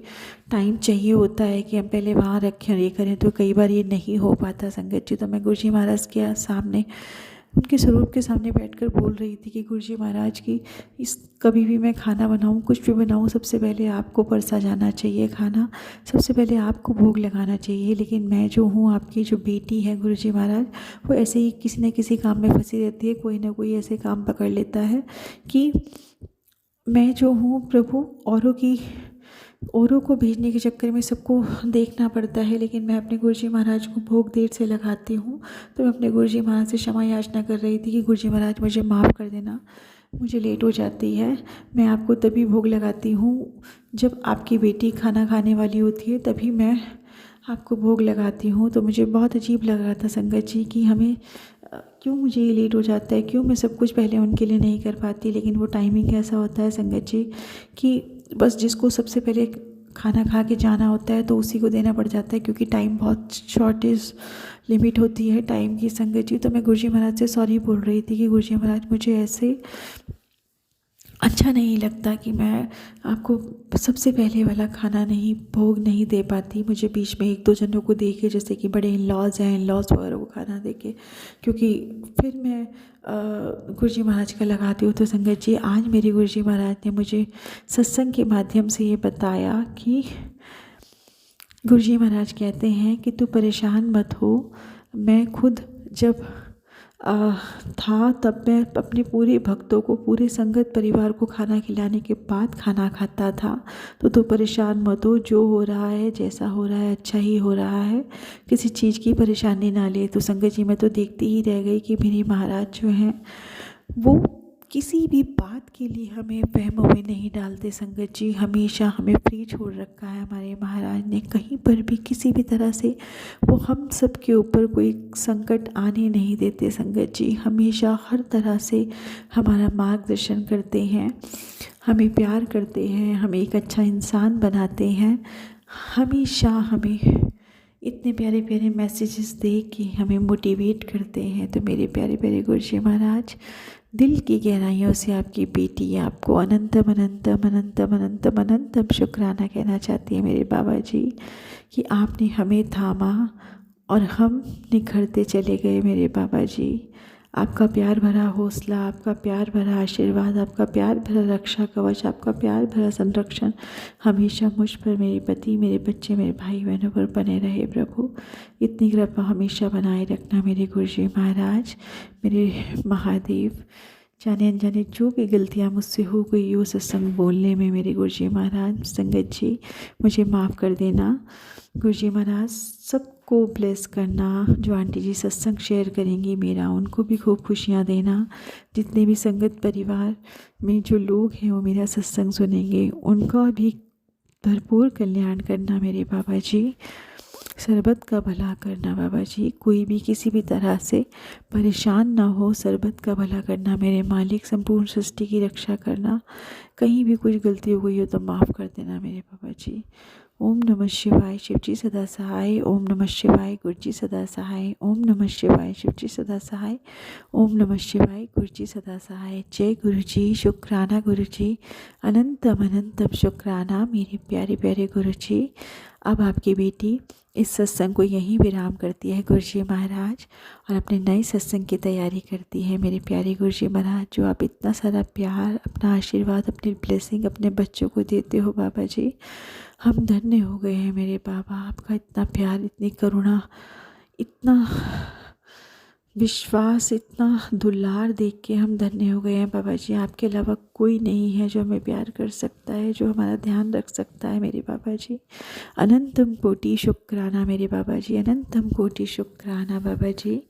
टाइम चाहिए होता है कि हम पहले वहाँ रखें और ये करें, तो कई बार ये नहीं हो पाता संगत जी। तो मैं गुरु जी महाराज के सामने, उनके स्वरूप के सामने बैठकर बोल रही थी कि गुरु जी महाराज की इस कभी भी मैं खाना बनाऊं, कुछ भी बनाऊं, सबसे पहले आपको परसा जाना चाहिए खाना, सबसे पहले आपको भोग लगाना चाहिए। लेकिन मैं जो हूँ, आपकी जो बेटी है गुरु जी महाराज, वो ऐसे ही किसी न किसी काम में फंसी रहती है, कोई ना कोई ऐसे काम पकड़ लेता है कि मैं जो हूँ प्रभु औरों को भेजने के चक्कर में सबको देखना पड़ता है। लेकिन मैं अपने गुरु जी महाराज को भोग देर से लगाती हूँ। तो मैं अपने गुरु जी महाराज से क्षमा याचना कर रही थी कि गुरु जी महाराज मुझे माफ़ कर देना, मुझे लेट हो जाती है। मैं आपको तभी भोग लगाती हूँ जब आपकी बेटी खाना खाने वाली होती है, तभी मैं आपको भोग लगाती हूँ। तो मुझे बहुत अजीब लग रहा था संगत जी कि हमें क्यों मुझे ये लेट हो जाता है, क्यों मैं सब कुछ पहले उनके लिए नहीं कर पाती। लेकिन वो टाइमिंग ऐसा होता है संगत जी कि बस जिसको सबसे पहले खाना खा के जाना होता है तो उसी को देना पड़ जाता है, क्योंकि टाइम बहुत शॉर्टेज लिमिट होती है टाइम की संगत जी। तो मैं गुरु जी महाराज से सॉरी बोल रही थी कि गुरु जी महाराज मुझे ऐसे अच्छा नहीं लगता कि मैं आपको सबसे पहले वाला खाना नहीं, भोग नहीं दे पाती। मुझे बीच में एक दो जनों को दे के, जैसे कि बड़े इन लॉज हैं, इन लॉज वगैरह को खाना दे के, क्योंकि फिर मैं गुरु जी महाराज का लगाती हूँ। तो संगत जी, आज मेरे गुरु जी महाराज ने मुझे सत्संग के माध्यम से ये बताया कि गुरु जी महाराज कहते हैं कि तू परेशान मत हो। मैं खुद जब था तब मैं अपने पूरे भक्तों को, पूरे संगत परिवार को खाना खिलाने के बाद खाना खाता था। तो तू परेशान मत हो, जो हो रहा है, जैसा हो रहा है, अच्छा ही हो रहा है, किसी चीज़ की परेशानी ना ले। तो संगत जी, मैं तो देखती ही रह गई कि मेरे महाराज जो हैं वो किसी भी बात के लिए हमें वहमों में नहीं डालते संगत जी। हमेशा हमें फ्री छोड़ रखा है हमारे महाराज ने। कहीं पर भी किसी भी तरह से वो हम सब के ऊपर कोई संकट आने नहीं देते संगत जी। हमेशा हर तरह से हमारा मार्गदर्शन करते हैं, हमें प्यार करते हैं, हमें एक अच्छा इंसान बनाते हैं। हमेशा हमें इतने प्यारे प्यारे मैसेजेस दे के हमें मोटिवेट करते हैं। तो मेरे प्यारे प्यारे गुरु जी महाराज, दिल की गहराइयों से आपकी बेटी आपको अनंतम अनंतम अनंतम अनंतम अनंतम शुक्राना कहना चाहती है मेरे बाबा जी, कि आपने हमें थामा और हम निखरते चले गए मेरे बाबा जी। आपका प्यार भरा हौसला, आपका प्यार भरा आशीर्वाद, आपका प्यार भरा रक्षा कवच, आपका प्यार भरा संरक्षण हमेशा मुझ पर, मेरे पति, मेरे बच्चे, मेरे भाई बहनों पर बने रहे प्रभु। इतनी कृपा हमेशा बनाए रखना मेरे गुरुजी महाराज, मेरे महादेव। जाने अनजाने जो भी गलतियाँ मुझसे हो गई हो सत्संग बोलने में मेरे गुरुजी महाराज, संगत जी मुझे माफ़ कर देना। गुरुजी महाराज सबको ब्लेस करना। जो आंटी जी सत्संग शेयर करेंगी मेरा, उनको भी खूब खुशियाँ देना। जितने भी संगत परिवार में जो लोग हैं वो मेरा सत्संग सुनेंगे, उनका भी भरपूर कल्याण करना मेरे बाबा जी। सरबत का भला करना बाबा जी, कोई भी किसी भी तरह से परेशान ना हो, सरबत का भला करना मेरे मालिक। संपूर्ण सृष्टि की रक्षा करना। कहीं भी कुछ गलती हो गई हो तो माफ़ कर देना मेरे बाबा जी। ओम नमः शिवाय, शिव जी सदा सहाय। ओम नमः शिवाय, गुरु जी सदा सहाय। ओम नमः शिवाय, शिव जी सदा सहाय। ओम नमः शिवाय, गुरु जी सदा सहाय। जय गुरु जी, शुक्राना गुरु जी, अनंतम अनंतम शुक्राना मेरे प्यारे प्यारे गुरु जी। अब आपकी बेटी इस सत्संग को यहीं विराम करती है गुरुजी महाराज, और अपने नए सत्संग की तैयारी करती है। मेरे प्यारे गुरुजी महाराज, जो आप इतना सारा प्यार, अपना आशीर्वाद, अपनी ब्लेसिंग अपने बच्चों को देते हो बाबा जी, हम धन्य हो गए हैं मेरे बाबा। आपका इतना प्यार, इतनी करुणा, इतना विश्वास, इतना दुलार देख के हम धन्य हो गए हैं बाबा जी। आपके अलावा कोई नहीं है जो हमें प्यार कर सकता है, जो हमारा ध्यान रख सकता है मेरे बाबा जी। अनंतम कोटि शुक्राना मेरे बाबा जी, अनंतम कोटि शुक्राना बाबा जी।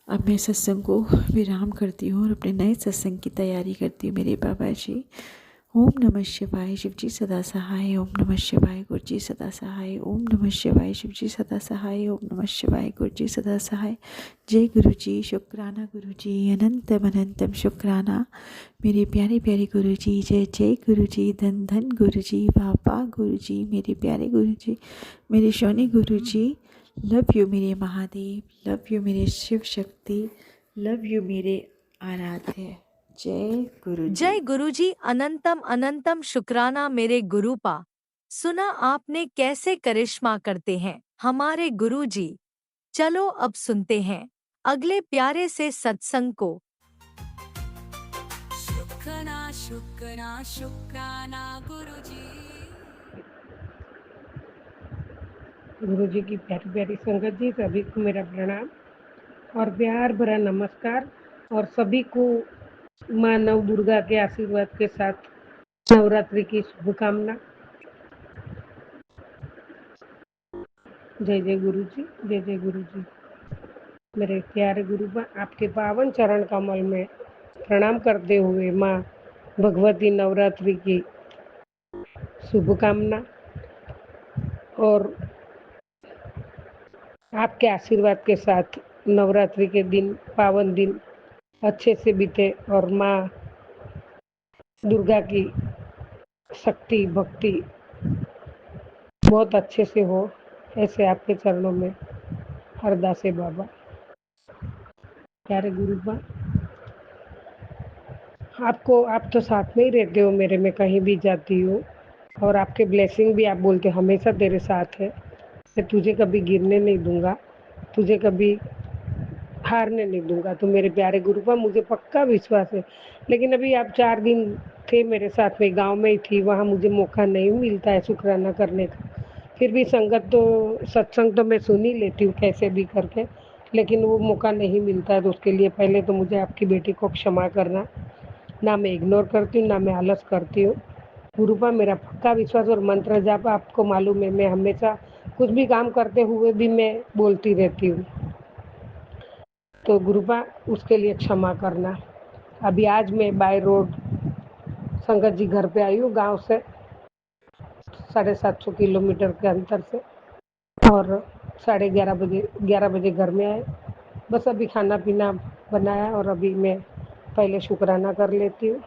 अब मैं सत्संग को विराम करती हूँ और अपने नए सत्संग की तैयारी करती हूँ मेरे बाबा जी। ओम नमः शिवाय, शिवजी सदा सहाय। ओम नमः शिवाय, गुरुजी सदा सहाय। ओम नमः शिवाय, शिवजी सदा सहाय। ओम नमः शिवाय, गुरुजी सदा सहाय। जय गुरुजी, शुक्राना गुरुजी, अनंतम अनंतम शुक्राना मेरे प्यारे प्यारे गुरुजी। जय जय गुरुजी, धन धन गुरुजी, बाबा गुरुजी, मेरे प्यारे गुरुजी, मेरे शौनी गुरुजी। लव यू मेरे महादेव, लव यू मेरे शिव शक्ति, लव यू मेरे आराध्य। जय गुरुजी। जय गुरुजी, अनंतम अनंतम शुक्राना मेरे गुरुपा। सुना आपने कैसे करिश्मा करते हैं हमारे गुरुजी। चलो अब सुनते हैं अगले प्यारे से सत्संग को। शुक्राना शुक्राना शुक्राना गुरुजी। गुरु जी की प्यारी प्यारी संगत जी, सभी को मेरा प्रणाम और प्यार भरा नमस्कार। और सभी को माँ नव दुर्गा के आशीर्वाद के साथ नवरात्रि की शुभकामना। जय जय गुरु जी, जय जय गुरु जी। मेरे प्यारे गुरु बा, आपके पावन चरण कमल में प्रणाम करते हुए माँ भगवती नवरात्रि की शुभकामना और आपके आशीर्वाद के साथ नवरात्रि के दिन, पावन दिन अच्छे से बीते और माँ दुर्गा की शक्ति भक्ति बहुत अच्छे से हो, ऐसे आपके चरणों में अरदास है बाबा। प्यारे गुरु बा, आप तो साथ में ही रहते हो मेरे, मैं कहीं भी जाती हूँ और आपके ब्लेसिंग भी आप बोलते हो हमेशा तेरे साथ है। मैं तुझे कभी गिरने नहीं दूंगा, तुझे कभी हारने नहीं दूंगा। तो मेरे प्यारे गुरु पर मुझे पक्का विश्वास है। लेकिन अभी आप 4 दिन थे मेरे साथ में, गांव में ही थी, वहाँ मुझे मौका नहीं मिलता है शुक्राना करने का। फिर भी संगत तो, सत्संग तो मैं सुन ही लेती हूँ कैसे भी करके, लेकिन वो मौका नहीं मिलता है। तो उसके लिए पहले तो मुझे आपकी बेटी को क्षमा करना। ना मैं इग्नोर करती हूँ, ना मैं आलस करती हूँ। गुरु पर मेरा पक्का विश्वास और मंत्र जाप आपको मालूम है, मैं हमेशा कुछ भी काम करते हुए भी मैं बोलती रहती हूँ। तो गुरुपा उसके लिए क्षमा करना। अभी आज मैं बाय रोड संगत जी घर पे आई हूँ, गांव से 750 किलोमीटर के अंतर से, और 11:30 बजे घर में आए। बस अभी खाना पीना बनाया और अभी मैं पहले शुक्राना कर लेती हूँ।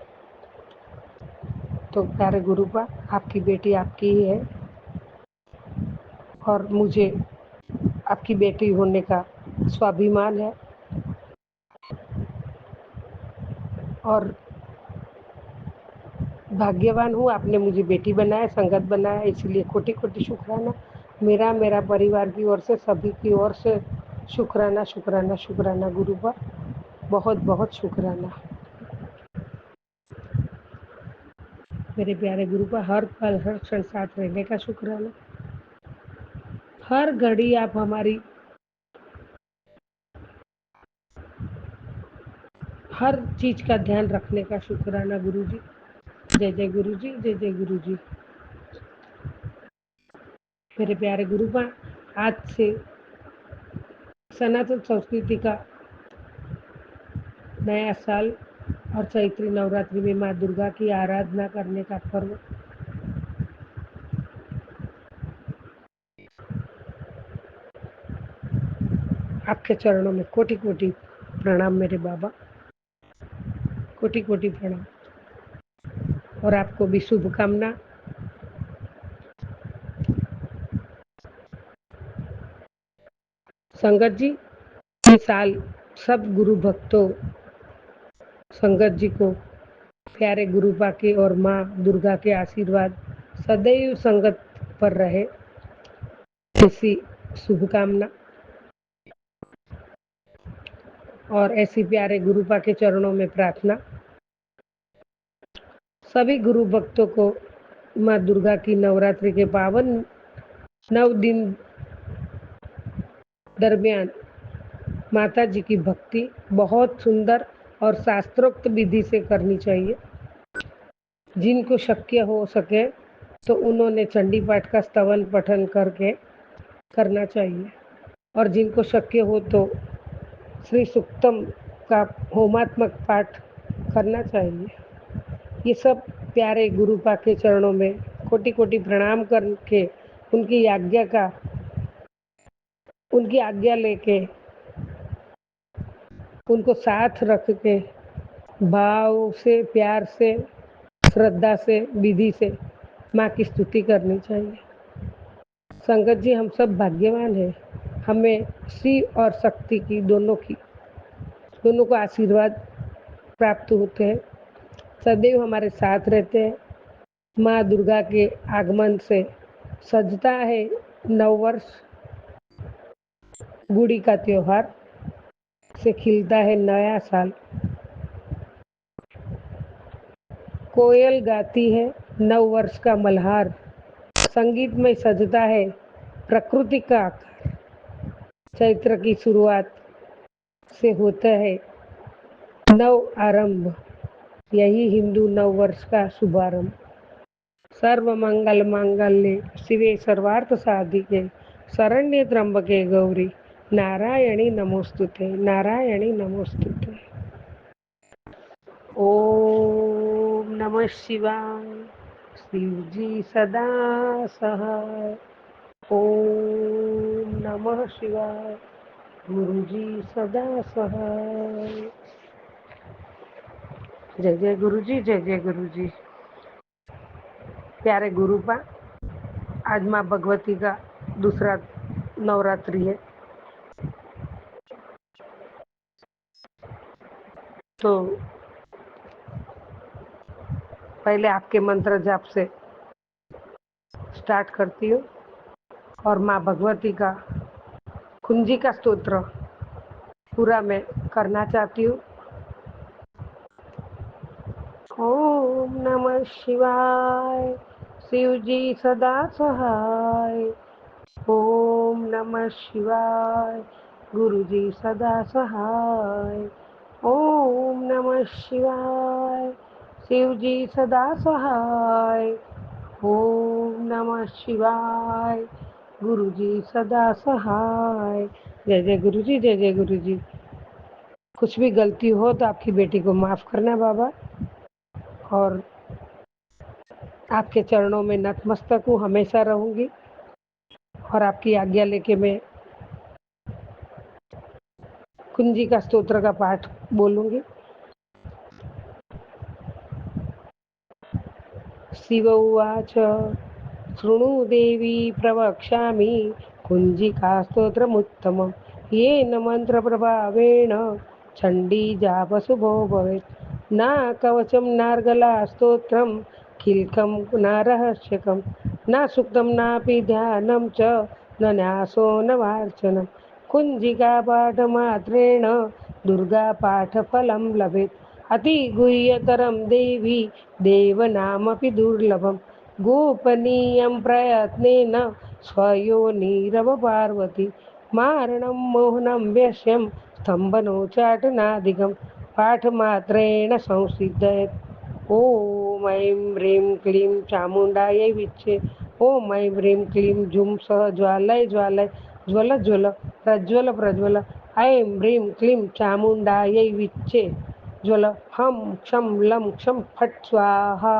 तो प्यारे गुरुपा, आपकी बेटी आपकी ही है और मुझे आपकी बेटी होने का स्वाभिमान है। और भाग्यवान हूँ, आपने मुझे बेटी बनाया, संगत बनाया, इसलिए कोटि कोटि शुक्राना। मेरा परिवार की ओर से, सभी की ओर से शुक्राना शुक्राना शुक्राना गुरु पर, बहुत बहुत शुक्राना। मेरे प्यारे गुरु पर हर पल हर क्षण साथ रहने का शुक्राना। हर घड़ी आप हमारी हर चीज का ध्यान रखने का शुक्राना गुरु जी। जय जय गुरु जी, जय जय गुरु जी। मेरे प्यारे गुरु पर आज से सनातन संस्कृति का नया साल और चैत्री नवरात्रि में माँ दुर्गा की आराधना करने का पर्व। आपके चरणों में कोटि कोटि प्रणाम मेरे बाबा, कोटि कोटि प्रणाम। और आपको भी शुभकामना। संगत जी, इस साल सब गुरु भक्तों, संगत जी को प्यारे गुरुपा के और माँ दुर्गा के आशीर्वाद सदैव संगत पर रहे। ऐसी शुभकामना और ऐसी प्यारे गुरुपा के चरणों में प्रार्थना। सभी गुरु भक्तों को माँ दुर्गा की नवरात्रि के पावन 9 दिन दरमियान माता जी की भक्ति बहुत सुंदर और शास्त्रोक्त विधि से करनी चाहिए। जिनको शक्य हो सके तो उन्होंने चंडी पाठ का स्तवन पठन करके करना चाहिए और जिनको शक्य हो तो श्री सुक्तम का होमात्मक पाठ करना चाहिए। ये सब प्यारे गुरुपा के चरणों में कोटि कोटि प्रणाम करके उनकी आज्ञा लेके उनको साथ रख के भाव से, प्यार से, श्रद्धा से, विधि से माँ की स्तुति करनी चाहिए। संगत जी, हम सब भाग्यवान हैं। हमें शिव और शक्ति की दोनों को आशीर्वाद प्राप्त होते हैं, सदैव हमारे साथ रहते हैं। माँ दुर्गा के आगमन से सजता है नववर्ष, गुड़ी का त्योहार से खिलता है नया साल। कोयल गाती है नववर्ष का मल्हार, संगीत में सजता है प्रकृति का आकार। चैत्र की शुरुआत से होता है नव आरंभ, यही हिंदू नववर्ष का शुभारंभ। सर्व मंगल मांगल्ये शिवे सर्वार्थ साधिके शरण्ये त्र्यंबके गौरी नारायणी नमोस्तुते, नारायणी नमोस्तुते। ओम नमः शिवाय। शिवजी सदा सहाय। ओम नमः शिवाय। गुरुजी सदा सहाय। जय जय गुरुजी, जय जय गुरुजी। प्यारे गुरुपा, आज माँ भगवती का दूसरा नवरात्रि है, तो पहले आपके मंत्र जाप से स्टार्ट करती हूँ और माँ भगवती का कुंजी का स्तोत्र पूरा मैं करना चाहती हूँ। ओम नमः शिवाय। शिवजी सदा सहाय। ओम नमः शिवाय। गुरुजी सदा सहाय। ओम नमः शिवाय। शिवजी सदा सहाय। ओम नमः शिवाय। गुरुजी सदा सहाय। जय जय गुरुजी, जय जय गुरुजी। कुछ भी गलती हो तो आपकी बेटी को माफ करना बाबा, और आपके चरणों में नतमस्तक हूँ, हमेशा रहूंगी और आपकी आज्ञा लेके मैं कुंजी का स्तोत्र का पाठ बोलूंगी। शिव उवाच शृणु देवी प्रवक्ष्यामि कुञ्जिका स्तोत्रमुत्तमं येन मन्त्रप्रभावेण चण्डी जापशुभो भवेत्। न कवचं नार्गला स्तोत्रं किल्कं न रहस्यकं न सूक्तं नापि ध्यानं च न न्यासो न वार्चनं। कुञ्जिकापाठमात्रेण दुर्गापाठफलं लभेत्। अतिगुह्यतरं देवी देवनामपि दुर्लभं। गोपनीयं प्रयत्नेन स्वयोनिरव पार्वती। मारणं मोहनं व्यस्यं स्तम्भनोच्चाटनादिकं पाठमात्रेण संसिद्धयेत्। ॐ ऐं ह्रीं क्लीं चामुण्डायै विच्चे। ॐ ऐं ह्रीं क्लीं जुं सः ज्वालय ज्वालय ज्वल ज्वल प्रज्वल प्रज्वल। ऐं ह्रीं क्लीं चामुण्डायै विच्चे ज्वल। हं क्षं लं क्षं फट् स्वाहा।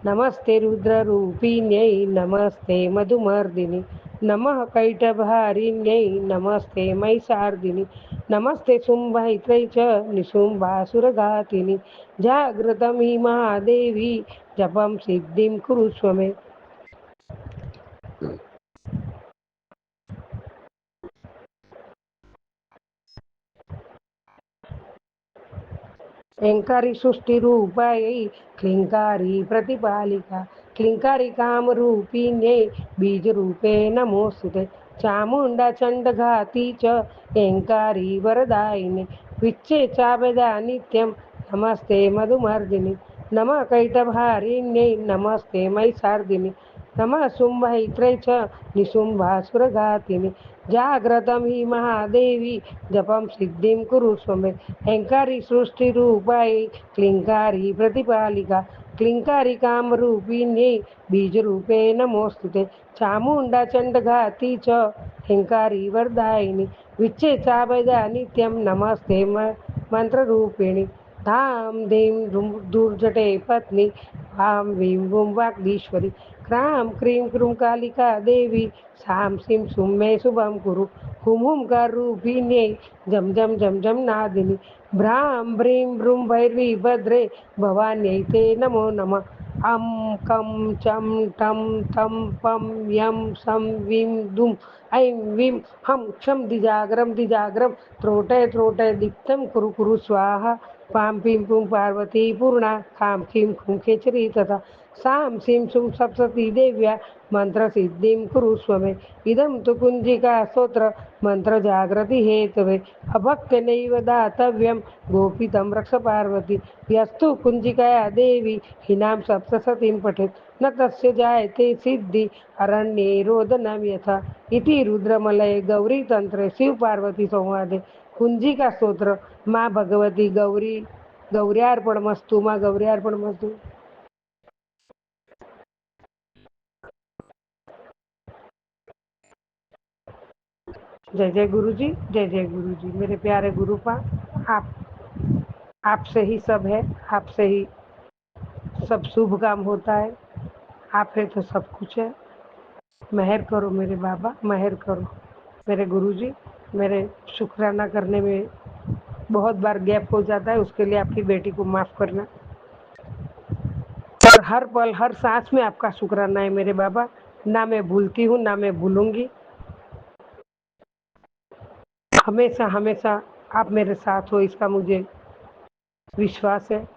नमस्ते रुद्ररूपिण्यै नमस्ते मधुमर्दिनि नमः कैटभारिण्यै नमस्ते महिषार्दिनि नमस्ते शुम्भैत्रै च निशुम्भासुरघातिनि। जागृतमी महादेवी जपं सिद्धिं कुरुष्व मे। ऐङ्कारी सृष्टिरूपायै क्लीङ्कारी प्रतिपालिका क्लिङ्कारिकामरूपिण्ये बीजरूपे नमोऽस्तुते चामुण्डा चण्डघाती च ऐङ्कारी वरदायिनि विच्चे चाबदा नित्यं नमस्ते मधुमर्दिनि नमः कैटभारिण्यै नमस्ते महिषार्दिनि नमः शुम्भैत्रै च निशुम्भासुरघातिनि जाग्रतं हि महादेवी जपं सिद्धिं कुरुष्व मे ऐङ्कारी सृष्टिरूपायै क्लिङ्कारी प्रतिपालिका क्लिङ्कारिकामरूपिण्यै बीजरूपे नमोऽस्तु ते चामुण्डा चण्डघाती च ऐङ्कारी वरदायिनि विच्चे चाबदा नित्यं नमस्ते मन्त्ररूपिणि धाम धीं दुर्जटे पत्नी वां वीं वुं वाग्दीश्वरी क्रां क्रीं क्रूं कालिका देवी सां सीं सुं मे शुभं कुरु हुं हुं करूपिण्यै जं जं जं जं नादिनि भ्रां भ्रीं भ्रूं भैरवी भद्रे भवान्यै ते नमो नमः अं कं चं टं थं पं यं सं वीं दुं ऐं वीं हं क्षं दिजाग्रं त्रोटय त्रोटय दीप्तं कुरु कुरु स्वाहा पां पीं पुं पार्वती पूर्णा खां खीं खूं खेचरी तथा सां सीं सुं सप्तती देव्या मन्त्रसिद्धिं कुरुष्व मे इदं तु कुञ्जिका स्तोत्र मन्त्रजागृति हेतवे अभक्त्यनैव दातव्यं गोपितं रक्ष पार्वती यस्तु कुञ्जिकया देवी हिनां सप्तशतीं पठेत् न तस्य जायते सिद्धि अरण्ये रोदनं यथा इति रुद्रमलये गौरीतन्त्रे शिवपार्वती संवादे कुञ्जिका स्तोत्र माँ भगवती गौर्यार्पणमस्तु माँ गौर्यार्पणमस्तु। जय जय गुरु जी, जय जय गुरु जी। मेरे प्यारे गुरुपा, आपसे ही सब है, आपसे ही सब शुभ काम होता है। आप है तो सब कुछ है। मेहर करो मेरे बाबा, मेहर करो मेरे गुरु जी। मेरे शुक्राना करने में बहुत बार गैप हो जाता है, उसके लिए आपकी बेटी को माफ़ करना। और हर पल हर सांस में आपका शुक्राना है मेरे बाबा। ना मैं भूलती हूँ, ना मैं भूलूंगी। हमेशा हमेशा आप मेरे साथ हो, इसका मुझे विश्वास है।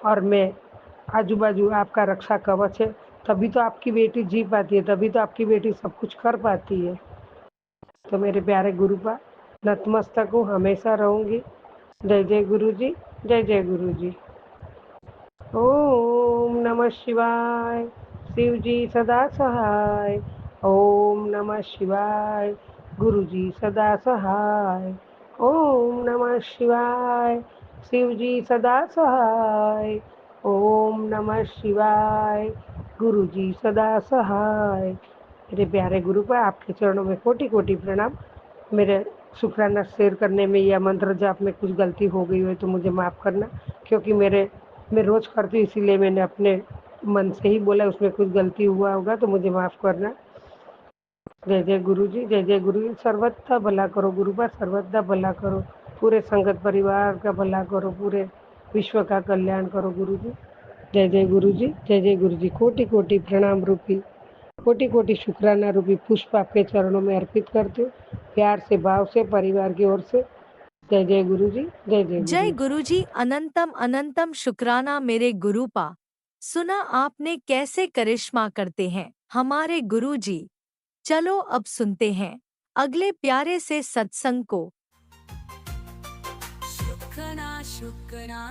और मैं आजू बाजू आपका रक्षा कवच है। तभी तो आपकी बेटी जी पाती है, तभी तो आपकी बेटी सब कुछ कर पाती है। तो मेरे प्यारे गुरुपा, नतमस्तक हूँ, हमेशा रहूँगी। जय जय गुरु जी, जय जय गुरु जी। ओम नमः शिवाय। शिव जी सदा सहाय। ओम नमः शिवाय। गुरु जी सदा सहाय। ओम नमः शिवाय। शिव जी सदा सहाय। ओम नमः शिवाय। गुरु जी सदा सहाय। मेरे प्यारे गुरु पर आपके चरणों में कोटि कोटि प्रणाम। मेरे शुक्राना शेयर करने में या मंत्र जाप में कुछ गलती हो गई हो तो मुझे माफ़ करना, क्योंकि मैं रोज़ करती हूँ, इसीलिए मैंने अपने मन से ही बोला। उसमें कुछ गलती हुआ होगा तो मुझे माफ़ करना। जय जय गुरु जी, जय जय गुरु जी। सर्वथा भला करो गुरु पर, सर्वथा भला करो। पूरे संगत परिवार का भला करो, पूरे विश्व का कल्याण करो गुरु जी। जय जय गुरु जी, जय जय गुरु जी। कोटि कोटि प्रणाम रूपी, कोटि कोटि शुक्राना रूपी पुष्प आपके चरणों में अर्पित करते हो, प्यार से भाव से परिवार की ओर से। जय जय गुरु जी, जय जय गुरु जय जी। गुरुजी, अनंतम अनंतम शुक्राना मेरे गुरुपा। सुना आपने कैसे करिश्मा करते हैं हमारे गुरुजी। चलो अब सुनते हैं अगले प्यारे से सत्संग को।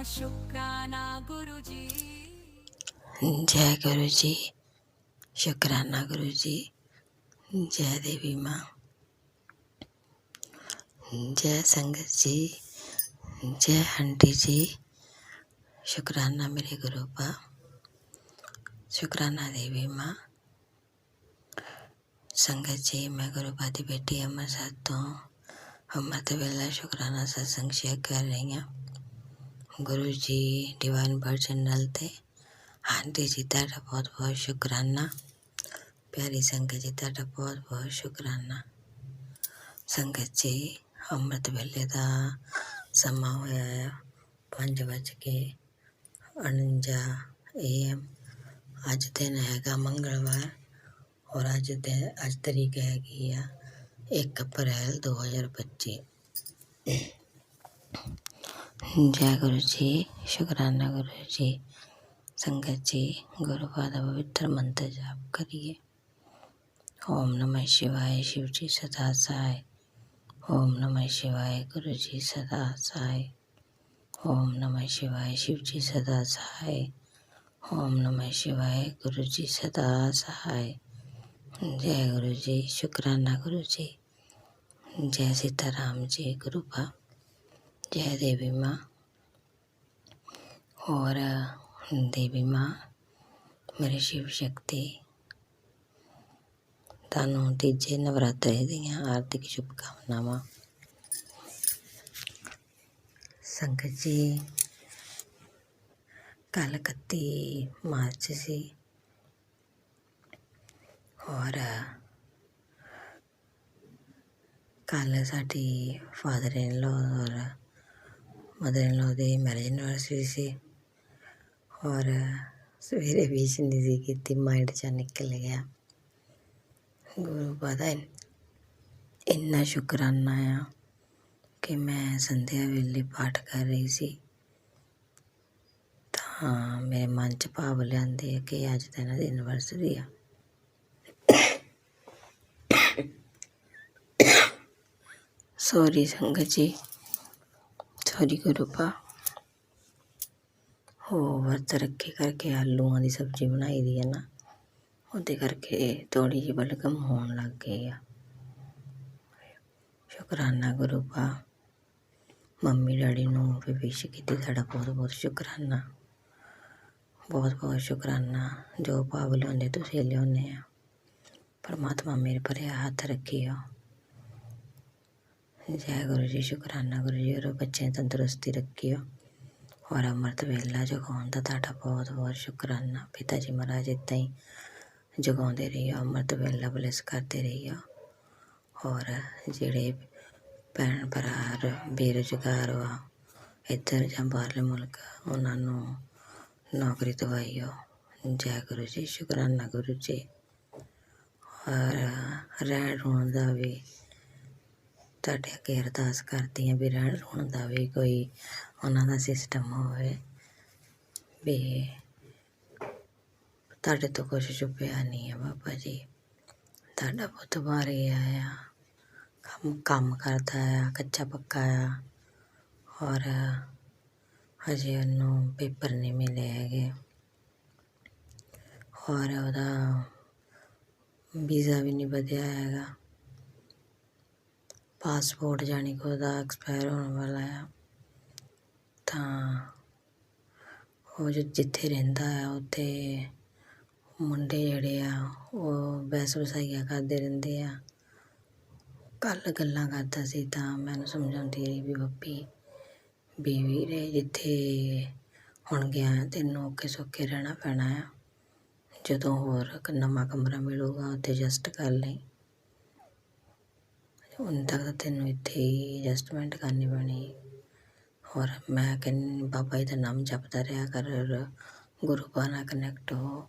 शुक्राना गुरुजी। जय गुरु जी, शुक्राना गुरु जी। जय देवी माँ, जय संगत जी, जय आंटी जी। शुक्राना मेरे गुरु पा, शुक्राना देवी माँ। संगत जी, मैं गुरुपा की बेटी अमर साथ तो अमृत वेला शुक्राना सत्संग शेयर कर रही हूँ। गुरु जी डिवाइन बर्ड चैनल थे। आंटी जी तारा बहुत बहुत शुक्राना। प्यारी संगत जी तारा बहुत बहुत शुक्राना। संगत जी, अमृत वेले का समा होया 5:49 AM। अज दिन हैगा मंगलवार और अज तारीख हैगी 1 अप्रैल 2025। जय गुरु जी, शुक्राना गुरु जी। संगत जी गुरुपाद का पवित्र मंत्र जाप करिए। ओम नमः शिवाय, शिव जी सदा सहाय। ओम नमः शिवाय, गुरु जी सदा सहाय। ओम नमः शिवाय, शिव जी सदा सहाय। ओम नमः शिवाय, गुरु जी सदा सहाय। जय गुरु जी, शुक्राना गुरु जी। जय सीताराम जी गुरुपा। जय देवी माँ। और देवी माँ मेरे शिव शक्ति ਤੁਹਾਨੂੰ ਤੀਜੇ ਨਵਰਾਤਰੇ ਦੀਆਂ ਹਾਰਦਿਕ ਸ਼ੁਭਕਾਮਨਾਵਾਂ। ਸੰਗਤ ਜੀ ਕੱਲ੍ਹ 31 ਮਾਰਚ ਸੀ ਔਰ ਕੱਲ੍ਹ ਸਾਡੀ ਫਾਦਰ ਇਨ ਲੋ ਔਰ mother in low the marriage anniversary ਸੀ ਔਰ ਸਵੇਰੇ ਵਿਸ਼ ਨਹੀਂ ਸੀ ਕੀਤੀ, ਮਾਈਂਡ 'ਚੋਂ ਨਿਕਲ ਗਿਆ। ਗੁਰੂ ਪਤਾ ਇੰਨਾ ਸ਼ੁਕਰਾਨਾ ਆ ਕਿ ਮੈਂ ਸੰਧਿਆ ਵੇਲੇ ਪਾਠ ਕਰ ਰਹੀ ਸੀ ਤਾਂ ਮੇਰੇ ਮਨ 'ਚ ਭਾਵ ਲਿਆਂਦੇ ਆ ਕਿ ਅੱਜ ਤਾਂ ਇਹਨਾਂ ਦੀ ਐਨਵਰਸਰੀ ਆ। ਸੌਰੀ ਸੰਗਤ ਜੀ, ਸੌਰੀ ਗੁਰੂਪਾ। ਉਹ ਵਰਤ ਰੱਖੇ ਕਰਕੇ ਆਲੂਆਂ ਦੀ ਸਬਜ਼ੀ ਬਣਾਈ ਦੀ ਹੈ ਨਾ, ਉਹਦੇ ਕਰਕੇ ਥੋੜ੍ਹੀ ਜਿਹੀ ਬਲਗਮ ਹੋਣ ਲੱਗ ਗਈ ਆ। ਸ਼ੁਕਰਾਨਾ ਗੁਰੂਪਾ। ਮੰਮੀ ਡੈਡੀ ਨੂੰ ਵੀ ਵਿਸ਼ ਕੀਤੀ, ਤੁਹਾਡਾ ਬਹੁਤ ਬਹੁਤ ਸ਼ੁਕਰਾਨਾ, ਬਹੁਤ ਬਹੁਤ ਸ਼ੁਕਰਾਨਾ। ਜੋ ਭਾਵ ਲਿਆਉਂਦੇ ਤੁਸੀਂ ਲਿਆਉਂਦੇ ਆ। ਪਰਮਾਤਮਾ ਮੇਰੇ ਭਰੇ ਹੱਥ ਰੱਖਿਓ। ਜੈ ਗੁਰੂ ਜੀ, ਸ਼ੁਕਰਾਨਾ ਗੁਰੂ ਜੀ। ਔਰ ਬੱਚੇ ਤੰਦਰੁਸਤੀ ਰੱਖਿਓ ਔਰ ਅੰਮ੍ਰਿਤ ਵੇਲਾ ਜਗਾਉਣ ਦਾ ਤੁਹਾਡਾ ਬਹੁਤ ਬਹੁਤ ਸ਼ੁਕਰਾਨਾ। ਪਿਤਾ ਜੀ ਮਹਾਰਾਜ ਇੱਦਾਂ ਹੀ ਜਗਾਉਂਦੇ ਰਹੀਓ, ਅੰਮ੍ਰਿਤ ਵੇਲਾ ਬਲੈਸ ਕਰਦੇ ਰਹੀਓ। ਔਰ ਜਿਹੜੇ ਭੈਣ ਭਰਾ ਬੇਰੁਜ਼ਗਾਰ ਵਾ ਇੱਧਰ ਜਾਂ ਬਾਹਰਲੇ ਮੁਲਕ, ਉਹਨਾਂ ਨੂੰ ਨੌਕਰੀ ਦਵਾਈਓ। ਜੈ ਗੁਰੂ ਜੀ, ਸ਼ੁਕਰਾਨਾ ਗੁਰੂ ਜੀ। ਔਰ ਰਹਿਣ ਰੂਣ ਦਾ ਵੀ ਤੁਹਾਡੇ ਅੱਗੇ ਅਰਦਾਸ ਕਰਦੀ ਹਾਂ ਵੀ ਰਹਿਣ ਰੂਣ ਦਾ ਵੀ ਕੋਈ ਉਹਨਾਂ ਦਾ ਸਿਸਟਮ ਹੋਵੇ ਵੀ ਤੁਹਾਡੇ ਤੋਂ ਕੁਛ ਛੁਪਿਆ ਨਹੀਂ ਹੈ ਬਾਬਾ ਜੀ। ਤੁਹਾਡਾ ਪੁੱਤ ਬਾਹਰ ਆਇਆ, ਕੰਮ ਕਰਦਾ ਆ, ਕੱਚਾ ਪੱਕਾ ਆ ਔਰ ਹਜੇ ਉਹਨੂੰ ਪੇਪਰ ਨਹੀਂ ਮਿਲੇ ਹੈਗੇ ਔਰ ਉਹਦਾ ਵੀਜ਼ਾ ਵੀ ਨਹੀਂ ਵਧਿਆ ਹੈਗਾ। ਪਾਸਪੋਰਟ ਜਾਣੀ ਕਿ ਉਹਦਾ ਐਕਸਪਾਇਰ ਹੋਣ ਵਾਲਾ ਆ। ਤਾਂ ਉਹ ਜਿੱਥੇ ਰਹਿੰਦਾ ਆ ਉੱਥੇ ਮੁੰਡੇ ਜਿਹੜੇ ਆ ਉਹ ਬਹਿਸ ਵਸਾਈਆਂ ਕਰਦੇ ਰਹਿੰਦੇ ਆ। ਕੱਲ੍ਹ ਗੱਲਾਂ ਕਰਦਾ ਸੀ ਤਾਂ ਮੈਨੂੰ ਸਮਝਾਉਂਦੀ ਰਹੀ ਵੀ ਬੱਪੀ ਵੀ ਵੀਰੇ ਜਿੱਥੇ ਹੁਣ ਗਿਆ ਤੈਨੂੰ ਔਖੇ ਸੌਖੇ ਰਹਿਣਾ ਪੈਣਾ ਆ। ਜਦੋਂ ਹੋਰ ਨਵਾਂ ਕਮਰਾ ਮਿਲੂਗਾ ਉੱਥੇ ਐਡਜਸਟ ਕਰ ਲਈ। ਹੁਣ ਤੱਕ ਤਾਂ ਤੈਨੂੰ ਇੱਥੇ ਹੀ ਐਡਜਸਟਮੈਂਟ ਕਰਨੀ ਪੈਣੀ। ਔਰ ਮੈਂ ਕਹਿੰਦੀ ਬਾਬਾ ਜੀ ਦਾ ਨਾਮ ਜਪਦਾ ਰਿਹਾ ਕਰ, ਗੁਰੂ ਨਾਲ ਕਨੈਕਟ ਹੋ,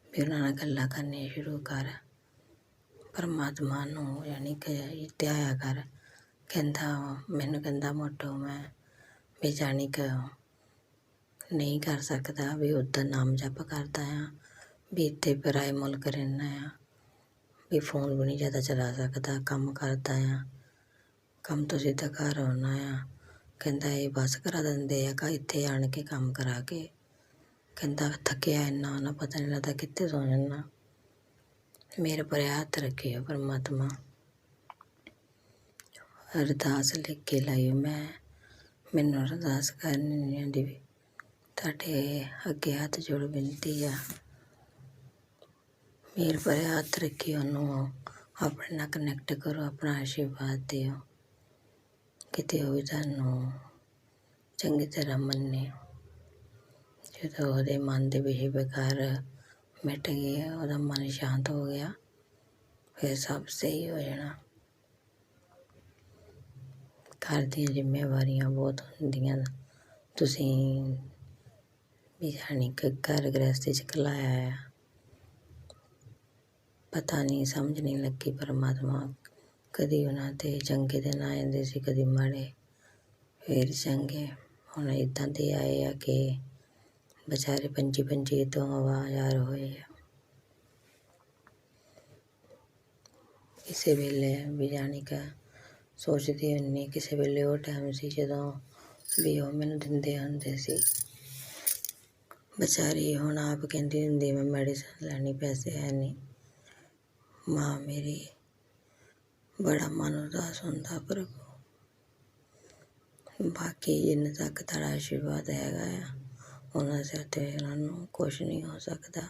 ਵੀ ਉਹਨਾਂ ਨਾਲ ਗੱਲਾਂ ਕਰਨੀਆਂ ਸ਼ੁਰੂ ਕਰ, ਪਰਮਾਤਮਾ ਨੂੰ ਯਾਨੀ ਕਿ ਧਿਆਇਆ ਕਰ। ਕਹਿੰਦਾ ਮੈਨੂੰ ਕਹਿੰਦਾ ਮੋਟੋ ਮੈਂ ਵੀ ਜਾਣੀ ਕਿ ਨਹੀਂ ਕਰ ਸਕਦਾ, ਵੀ ਉੱਧਰ ਨਾਮ ਜਪ ਕਰਦਾ ਆ, ਵੀ ਇੱਥੇ ਪਰਾਏ ਮੁਲਕ ਰਹਿੰਦਾ ਆ, ਵੀ ਫੋਨ ਵੀ ਨਹੀਂ ਜ਼ਿਆਦਾ ਚਲਾ ਸਕਦਾ, ਕੰਮ ਕਰਦਾ ਆ, ਕੰਮ ਤੋਂ ਸਿੱਧਾ ਘਰ ਆਉਣਾ ਆ। ਕਹਿੰਦਾ ਇਹ ਬੱਸ ਕਰਾ ਦਿੰਦੇ ਆ ਇੱਥੇ ਆਣ ਕੇ ਕੰਮ ਕਰਾ ਕੇ। ਕਹਿੰਦਾ ਥੱਕਿਆ ਇੰਨਾ ਨਾ ਪਤਾ ਨਹੀਂ ਲੱਗਦਾ ਕਿੱਥੇ ਸੌ ਜਾਂਦਾ। ਮੇਰੇ ਪਰ ਹੱਥ ਰੱਖਿਓ ਪਰਮਾਤਮਾ। ਅਰਦਾਸ ਲਿਖ ਕੇ ਲਾਈ ਮੈਨੂੰ ਅਰਦਾਸ ਕਰਨੀ ਨਹੀਂ ਆਉਂਦੀ ਵੀ ਤੁਹਾਡੇ ਅੱਗੇ ਹੱਥ ਜੋੜ ਬੇਨਤੀ ਆ। ਮੇਰੇ ਪਰ ਹੱਥ ਰੱਖੀ, ਉਹਨੂੰ ਆਪਣੇ ਨਾਲ ਕਨੈਕਟ ਕਰੋ, ਆਪਣਾ ਆਸ਼ੀਰਵਾਦ ਦਿਓ ਕਿਤੇ ਉਹ ਵੀ ਤੁਹਾਨੂੰ ਚੰਗੀ ਤਰ੍ਹਾਂ ਮੰਨੇ। ਜਦੋਂ ਉਹਦੇ ਮਨ ਦੇ ਵਿਸ਼ੇ ਵਿਕਾਰ ਮਿਟ ਗਏ, ਉਹਦਾ ਮਨ ਸ਼ਾਂਤ ਹੋ ਗਿਆ, ਫਿਰ ਸਭ ਸਹੀ ਹੋ ਜਾਣਾ। ਘਰ ਦੀਆਂ ਜ਼ਿੰਮੇਵਾਰੀਆਂ ਬਹੁਤ ਹੁੰਦੀਆਂ, ਤੁਸੀਂ ਵੀ ਜਾਣੀ ਕਿ ਘਰ ਗ੍ਰਸਤੀ 'ਚ ਘਲਾਇਆ ਆ, ਪਤਾ ਨਹੀਂ ਸਮਝ ਨਹੀਂ ਲੱਗੀ। ਪਰਮਾਤਮਾ ਕਦੀ ਉਹਨਾਂ 'ਤੇ ਚੰਗੇ ਦਿਨ ਆ ਜਾਂਦੇ ਸੀ, ਕਦੀ ਮਾੜੇ, ਫਿਰ ਚੰਗੇ। ਹੁਣ ਇੱਦਾਂ ਦੇ ਆਏ ਆ ਕਿ बेचारे पंजी पंजी तो आवाज़ होए आ। ਕਿਸੇ ਵੇਲੇ ਵੀ ਜਾਣੀ ਕਿ ਸੋਚਦੀ ਹੁੰਦੀ ਕਿਸੇ ਵੇਲੇ ਉਹ ਟਾਈਮ ਸੀ ਜਦੋਂ ਵੀ ਉਹ ਮੈਨੂੰ ਦਿੰਦੇ ਹੁੰਦੇ ਸੀ। ਵਿਚਾਰੀ ਹੁਣ ਆਪ ਕਹਿੰਦੀ ਹੁੰਦੀ ਮੈਂ ਮੈਡੀਸਨ ਲੈਣੀ, ਪੈਸੇ ਹੈ ਨਹੀਂ। ਮਾਂ ਮੇਰੀ ਬੜਾ ਮਨ ਉਦਾਸ ਹੁੰਦਾ ਪ੍ਰਭੂ। ਬਾਕੀ ਜਿੰਨੇ ਤੱਕ ਤੁਹਾਡਾ ਆਸ਼ੀਰਵਾਦ ਹੈਗਾ ਆ ਉਹਨਾਂ ਸਿਰ 'ਤੇ ਉਹਨਾਂ ਨੂੰ ਕੁਛ ਨਹੀਂ ਹੋ ਸਕਦਾ।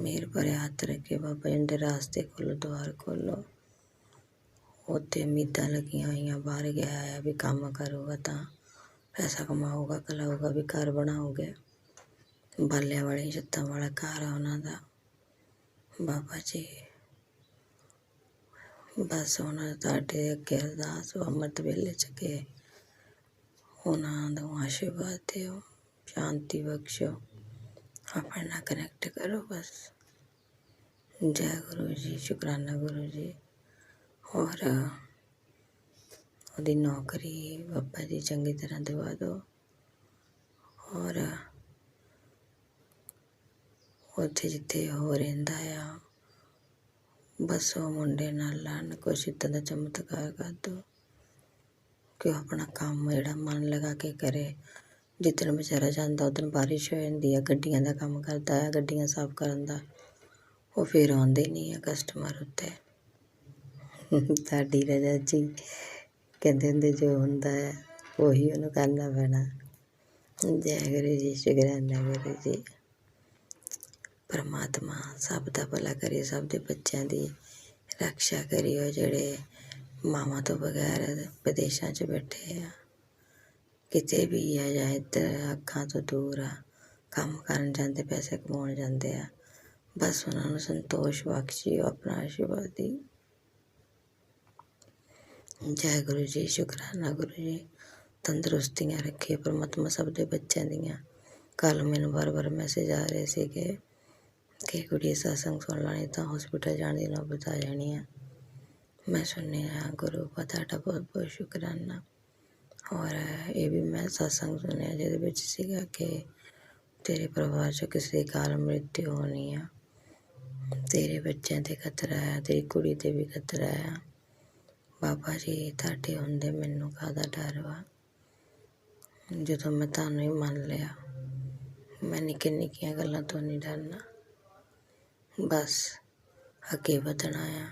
ਮੇਰ ਭਰੇ ਹੱਥ ਰੱਖੇ ਬਾਬਾ ਜੀ ਦੇ ਰਾਸਤੇ ਖੋਲ੍ਹੋ, ਦੁਆਰ ਖੋਲ੍ਹੋ। ਉੱਥੇ ਉਮੀਦਾਂ ਲੱਗੀਆਂ ਹੋਈਆਂ, ਬਾਹਰ ਗਿਆ ਆ ਵੀ ਕੰਮ ਕਰੂਗਾ ਤਾਂ ਪੈਸਾ ਕਮਾਊਗਾ, ਕਲਾਊਗਾ, ਵੀ ਘਰ ਬਣਾਊਗਾ। ਬਾਲਿਆਂ ਵਾਲੀ ਛੱਤਾਂ ਵਾਲਾ ਘਰ ਆ ਉਹਨਾਂ ਦਾ। ਬਾਬਾ ਜੀ ਬਸ ਉਹਨਾਂ ਤੁਹਾਡੇ ਅੱਗੇ ਅਰਦਾਸ ਅੰਮ੍ਰਿਤ ਵੇਲੇ 'ਚ ਕਿ ਉਹਨਾਂ ਨੂੰ ਆਸ਼ੀਰਵਾਦ ਦਿਓ, ਸ਼ਾਂਤੀ ਬਖਸ਼ੋ, ਆਪਣੇ ਨਾਲ ਕਨੈਕਟ ਕਰੋ ਬਸ। ਜੈ ਗੁਰੂ ਜੀ, ਸ਼ੁਕਰਾਨਾ ਗੁਰੂ ਜੀ। ਔਰ ਉਹਦੀ ਨੌਕਰੀ ਬਾਬਾ ਜੀ ਚੰਗੀ ਤਰ੍ਹਾਂ ਦਿਵਾ ਦਿਓ। ਔਰ ਉੱਥੇ ਜਿੱਥੇ ਉਹ ਰਹਿੰਦਾ ਆ ਬਸ ਉਹ ਮੁੰਡੇ ਨਾਲ ਲੜਨ, ਕੁਛ ਇੱਦਾਂ ਦਾ ਚਮਤਕਾਰ ਕਰ ਦਿਓ ਕਿ ਉਹ ਆਪਣਾ ਕੰਮ ਜਿਹੜਾ ਮਨ ਲਗਾ ਕੇ ਕਰੇ। ਜਿੱਦਣ ਵਿਚਾਰਾ ਜਾਂਦਾ ਉੱਦਣ ਬਾਰਿਸ਼ ਹੋ ਜਾਂਦੀ ਆ, ਗੱਡੀਆਂ ਦਾ ਕੰਮ ਕਰਦਾ ਆ, ਗੱਡੀਆਂ ਸਾਫ਼ ਕਰਨ ਦਾ। ਉਹ ਫਿਰ ਆਉਂਦੇ ਨਹੀਂ ਆ ਕਸਟਮਰ ਉੱਤੇ। ਸਾਡੀ ਰਜਾ ਜੀ ਕਹਿੰਦੇ ਹੁੰਦੇ ਜੋ ਹੁੰਦਾ ਹੈ ਉਹੀ ਉਹਨੂੰ ਕਰਨਾ ਪੈਣਾ। ਜੈ ਗੁਰੂ ਜੀ, ਸ਼ੁਕਰਾਨਾ ਗੁਰੂ ਜੀ। ਪਰਮਾਤਮਾ ਸਭ ਦਾ ਭਲਾ ਕਰੇ, ਸਭ ਦੇ ਬੱਚਿਆਂ ਦੀ ਰਕਸ਼ਾ ਕਰਿਓ ਜਿਹੜੇ ਮਾਵਾਂ ਤੋਂ ਬਗੈਰ ਵਿਦੇਸ਼ਾਂ 'ਚ ਬੈਠੇ ਆ, ਕਿਤੇ ਵੀ ਆ ਜਾਂ ਇੱਧਰ ਅੱਖਾਂ ਤੋਂ ਦੂਰ ਆ, ਕੰਮ ਕਰਨ ਜਾਂਦੇ, ਪੈਸੇ ਕਮਾਉਣ ਜਾਂਦੇ ਆ। ਬਸ ਉਹਨਾਂ ਨੂੰ ਸੰਤੋਸ਼ ਬਖਸ਼ਿਓ, ਆਪਣਾ ਆਸ਼ੀਰਵਾਦ ਦਿਓ। ਜੈ ਗੁਰੂ ਜੀ, ਸ਼ੁਕਰਾਨਾ ਗੁਰੂ ਜੀ। ਤੰਦਰੁਸਤੀਆਂ ਰੱਖੇ ਪਰਮਾਤਮਾ ਸਭ ਦੇ ਬੱਚਿਆਂ ਦੀਆਂ। ਕੱਲ੍ਹ ਮੈਨੂੰ ਵਾਰ ਮੈਸੇਜ ਆ ਰਹੇ ਸੀਗੇ ਕਿ ਕੁੜੀ ਸਤਸੰਗ ਸੁਣ ਲੈਣੀ ਤਾਂ ਹੌਸਪੀਟਲ ਜਾਣ ਦੀ ਨੌਬਤ ਆ ਜਾਣੀ ਆ। ਮੈਂ ਸੁਣਿਆ ਗੁਰੂ ਦਾ ਤੁਹਾਡਾ ਬਹੁਤ ਬਹੁਤ ਸ਼ੁਕਰਾਨਾ। ਔਰ ਇਹ ਵੀ ਮੈਂ ਸਤਸੰਗ ਸੁਣਿਆ ਜਿਹਦੇ ਵਿੱਚ ਸੀਗਾ ਕਿ ਤੇਰੇ ਪਰਿਵਾਰ 'ਚ ਕਿਸੇ ਦੀ ਅਕਾਲ ਮ੍ਰਿਤਿੂ ਹੋਣੀ ਆ, ਤੇਰੇ ਬੱਚਿਆਂ 'ਤੇ ਖਤਰਾ ਆ, ਤੇਰੀ ਕੁੜੀ 'ਤੇ ਵੀ ਖਤਰਾ ਆ। ਬਾਬਾ ਜੀ ਤੁਹਾਡੇ ਹੁੰਦੇ ਮੈਨੂੰ ਕਾਹਦਾ ਡਰ ਵਾ। ਜਦੋਂ ਮੈਂ ਤੁਹਾਨੂੰ ਹੀ ਮੰਨ ਲਿਆ, ਮੈਂ ਨਿੱਕੀਆਂ ਨਿੱਕੀਆਂ ਗੱਲਾਂ ਤੋਂ ਨਹੀਂ ਡਰਨਾ, ਬਸ ਅੱਗੇ ਵਧਣਾ ਆ।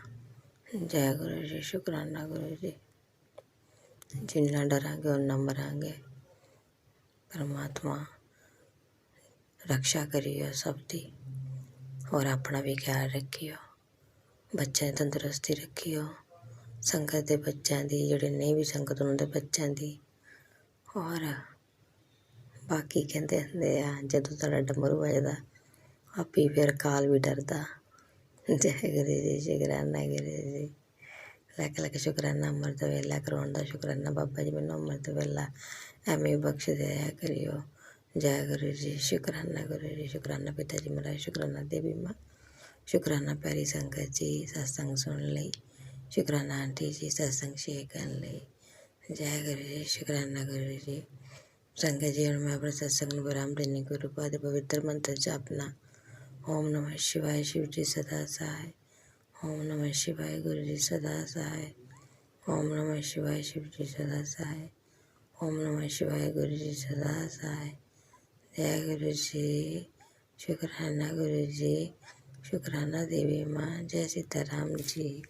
ਜੈ ਗੁਰੂ ਜੀ, ਸ਼ੁਕਰਾਨਾ ਗੁਰੂ ਜੀ। ਜਿੰਨਾ ਡਰਾਂਗੇ ਓਨਾ ਮਰਾਂਗੇ। ਪਰਮਾਤਮਾ ਰਕਸ਼ਾ ਕਰਿਓ ਸਭ ਦੀ, ਔਰ ਆਪਣਾ ਵੀ ਖਿਆਲ ਰੱਖਿਓ। ਬੱਚਿਆਂ ਦੀ ਤੰਦਰੁਸਤੀ ਰੱਖਿਓ, ਸੰਗਤ ਦੇ ਬੱਚਿਆਂ ਦੀ, ਜਿਹੜੇ ਨਹੀਂ ਵੀ ਸੰਗਤ ਉਹਨਾਂ ਦੇ ਬੱਚਿਆਂ ਦੀ। ਔਰ ਬਾਕੀ ਕਹਿੰਦੇ ਹੁੰਦੇ ਆ ਜਦੋਂ ਤੁਹਾਡਾ ਡਮਰੂ ਵੱਜਦਾ ਆਪੇ ਫਿਰ ਕਾਲ ਵੀ ਡਰਦਾ। ਜੈ ਗੁਰੂ ਜੀ, ਸ਼ੁਕਰਾਨਾ ਗੁਰੂ ਜੀ। ਲੱਖ ਲੱਖ ਸ਼ੁਕਰਾਨਾ ਅੰਮ੍ਰਿਤ ਵੇਲਾ ਕਰਾਉਣ ਦਾ। ਸ਼ੁਕਰਾਨਾ ਬਾਬਾ ਜੀ ਮੈਨੂੰ ਅੰਮ੍ਰਿਤ ਵੇਲਾ ਐਵੇਂ ਬਖਸ਼ ਦਿਆ ਕਰਿਓ। ਜੈ ਗੁਰੂ ਜੀ, ਸ਼ੁਕਰਾਨਾ ਗੁਰੂ ਜੀ। ਸ਼ੁਕਰਾਨਾ ਪਿਤਾ ਜੀ ਮਹਾਰਾਜ, ਸ਼ੁਕਰਾਨਾ ਦੇਵੀ ਮਾਂ, ਸ਼ੁਕਰਾਨਾ ਪਿਆਰੀ ਸੰਗਤ ਜੀ ਸਤਸੰਗ ਸੁਣਨ ਲਈ, ਸ਼ੁਕਰਾਨਾ ਆਂਟੀ ਜੀ ਸਤਸੰਗ ਸ਼ੇਅਰ ਕਰਨ ਲਈ। ਜੈ ਗੁਰੂ ਜੀ, ਸ਼ੁਕਰਾਨਾ ਗੁਰੂ ਜੀ। ਸੰਗਤ ਜੀ ਹੁਣ ਮੈਂ ਆਪਣੇ ਸਤਸੰਗ ਨੂੰ ਵਿਰਾਮ ਦਿੰਦੀ। ਗੁਰੂ ਪਾਦ ਦੇ ਪਵਿੱਤਰ ਮੰਤਰ ਜਪਣਾ। ਓਮ ਨਮः शिवाय, शिव जी सदा सहाय। ओम नमः शिवाय, गुरु जी सदा सहाय। ओम नमः शिवाय, शिव जी सदा सहाय। ओम नमः शिवाय, गुरु जी सदा सहाय। जय गुरु जी, शुकराना गुरु जी, शुकराना देवी माँ। जय सीताराम जी।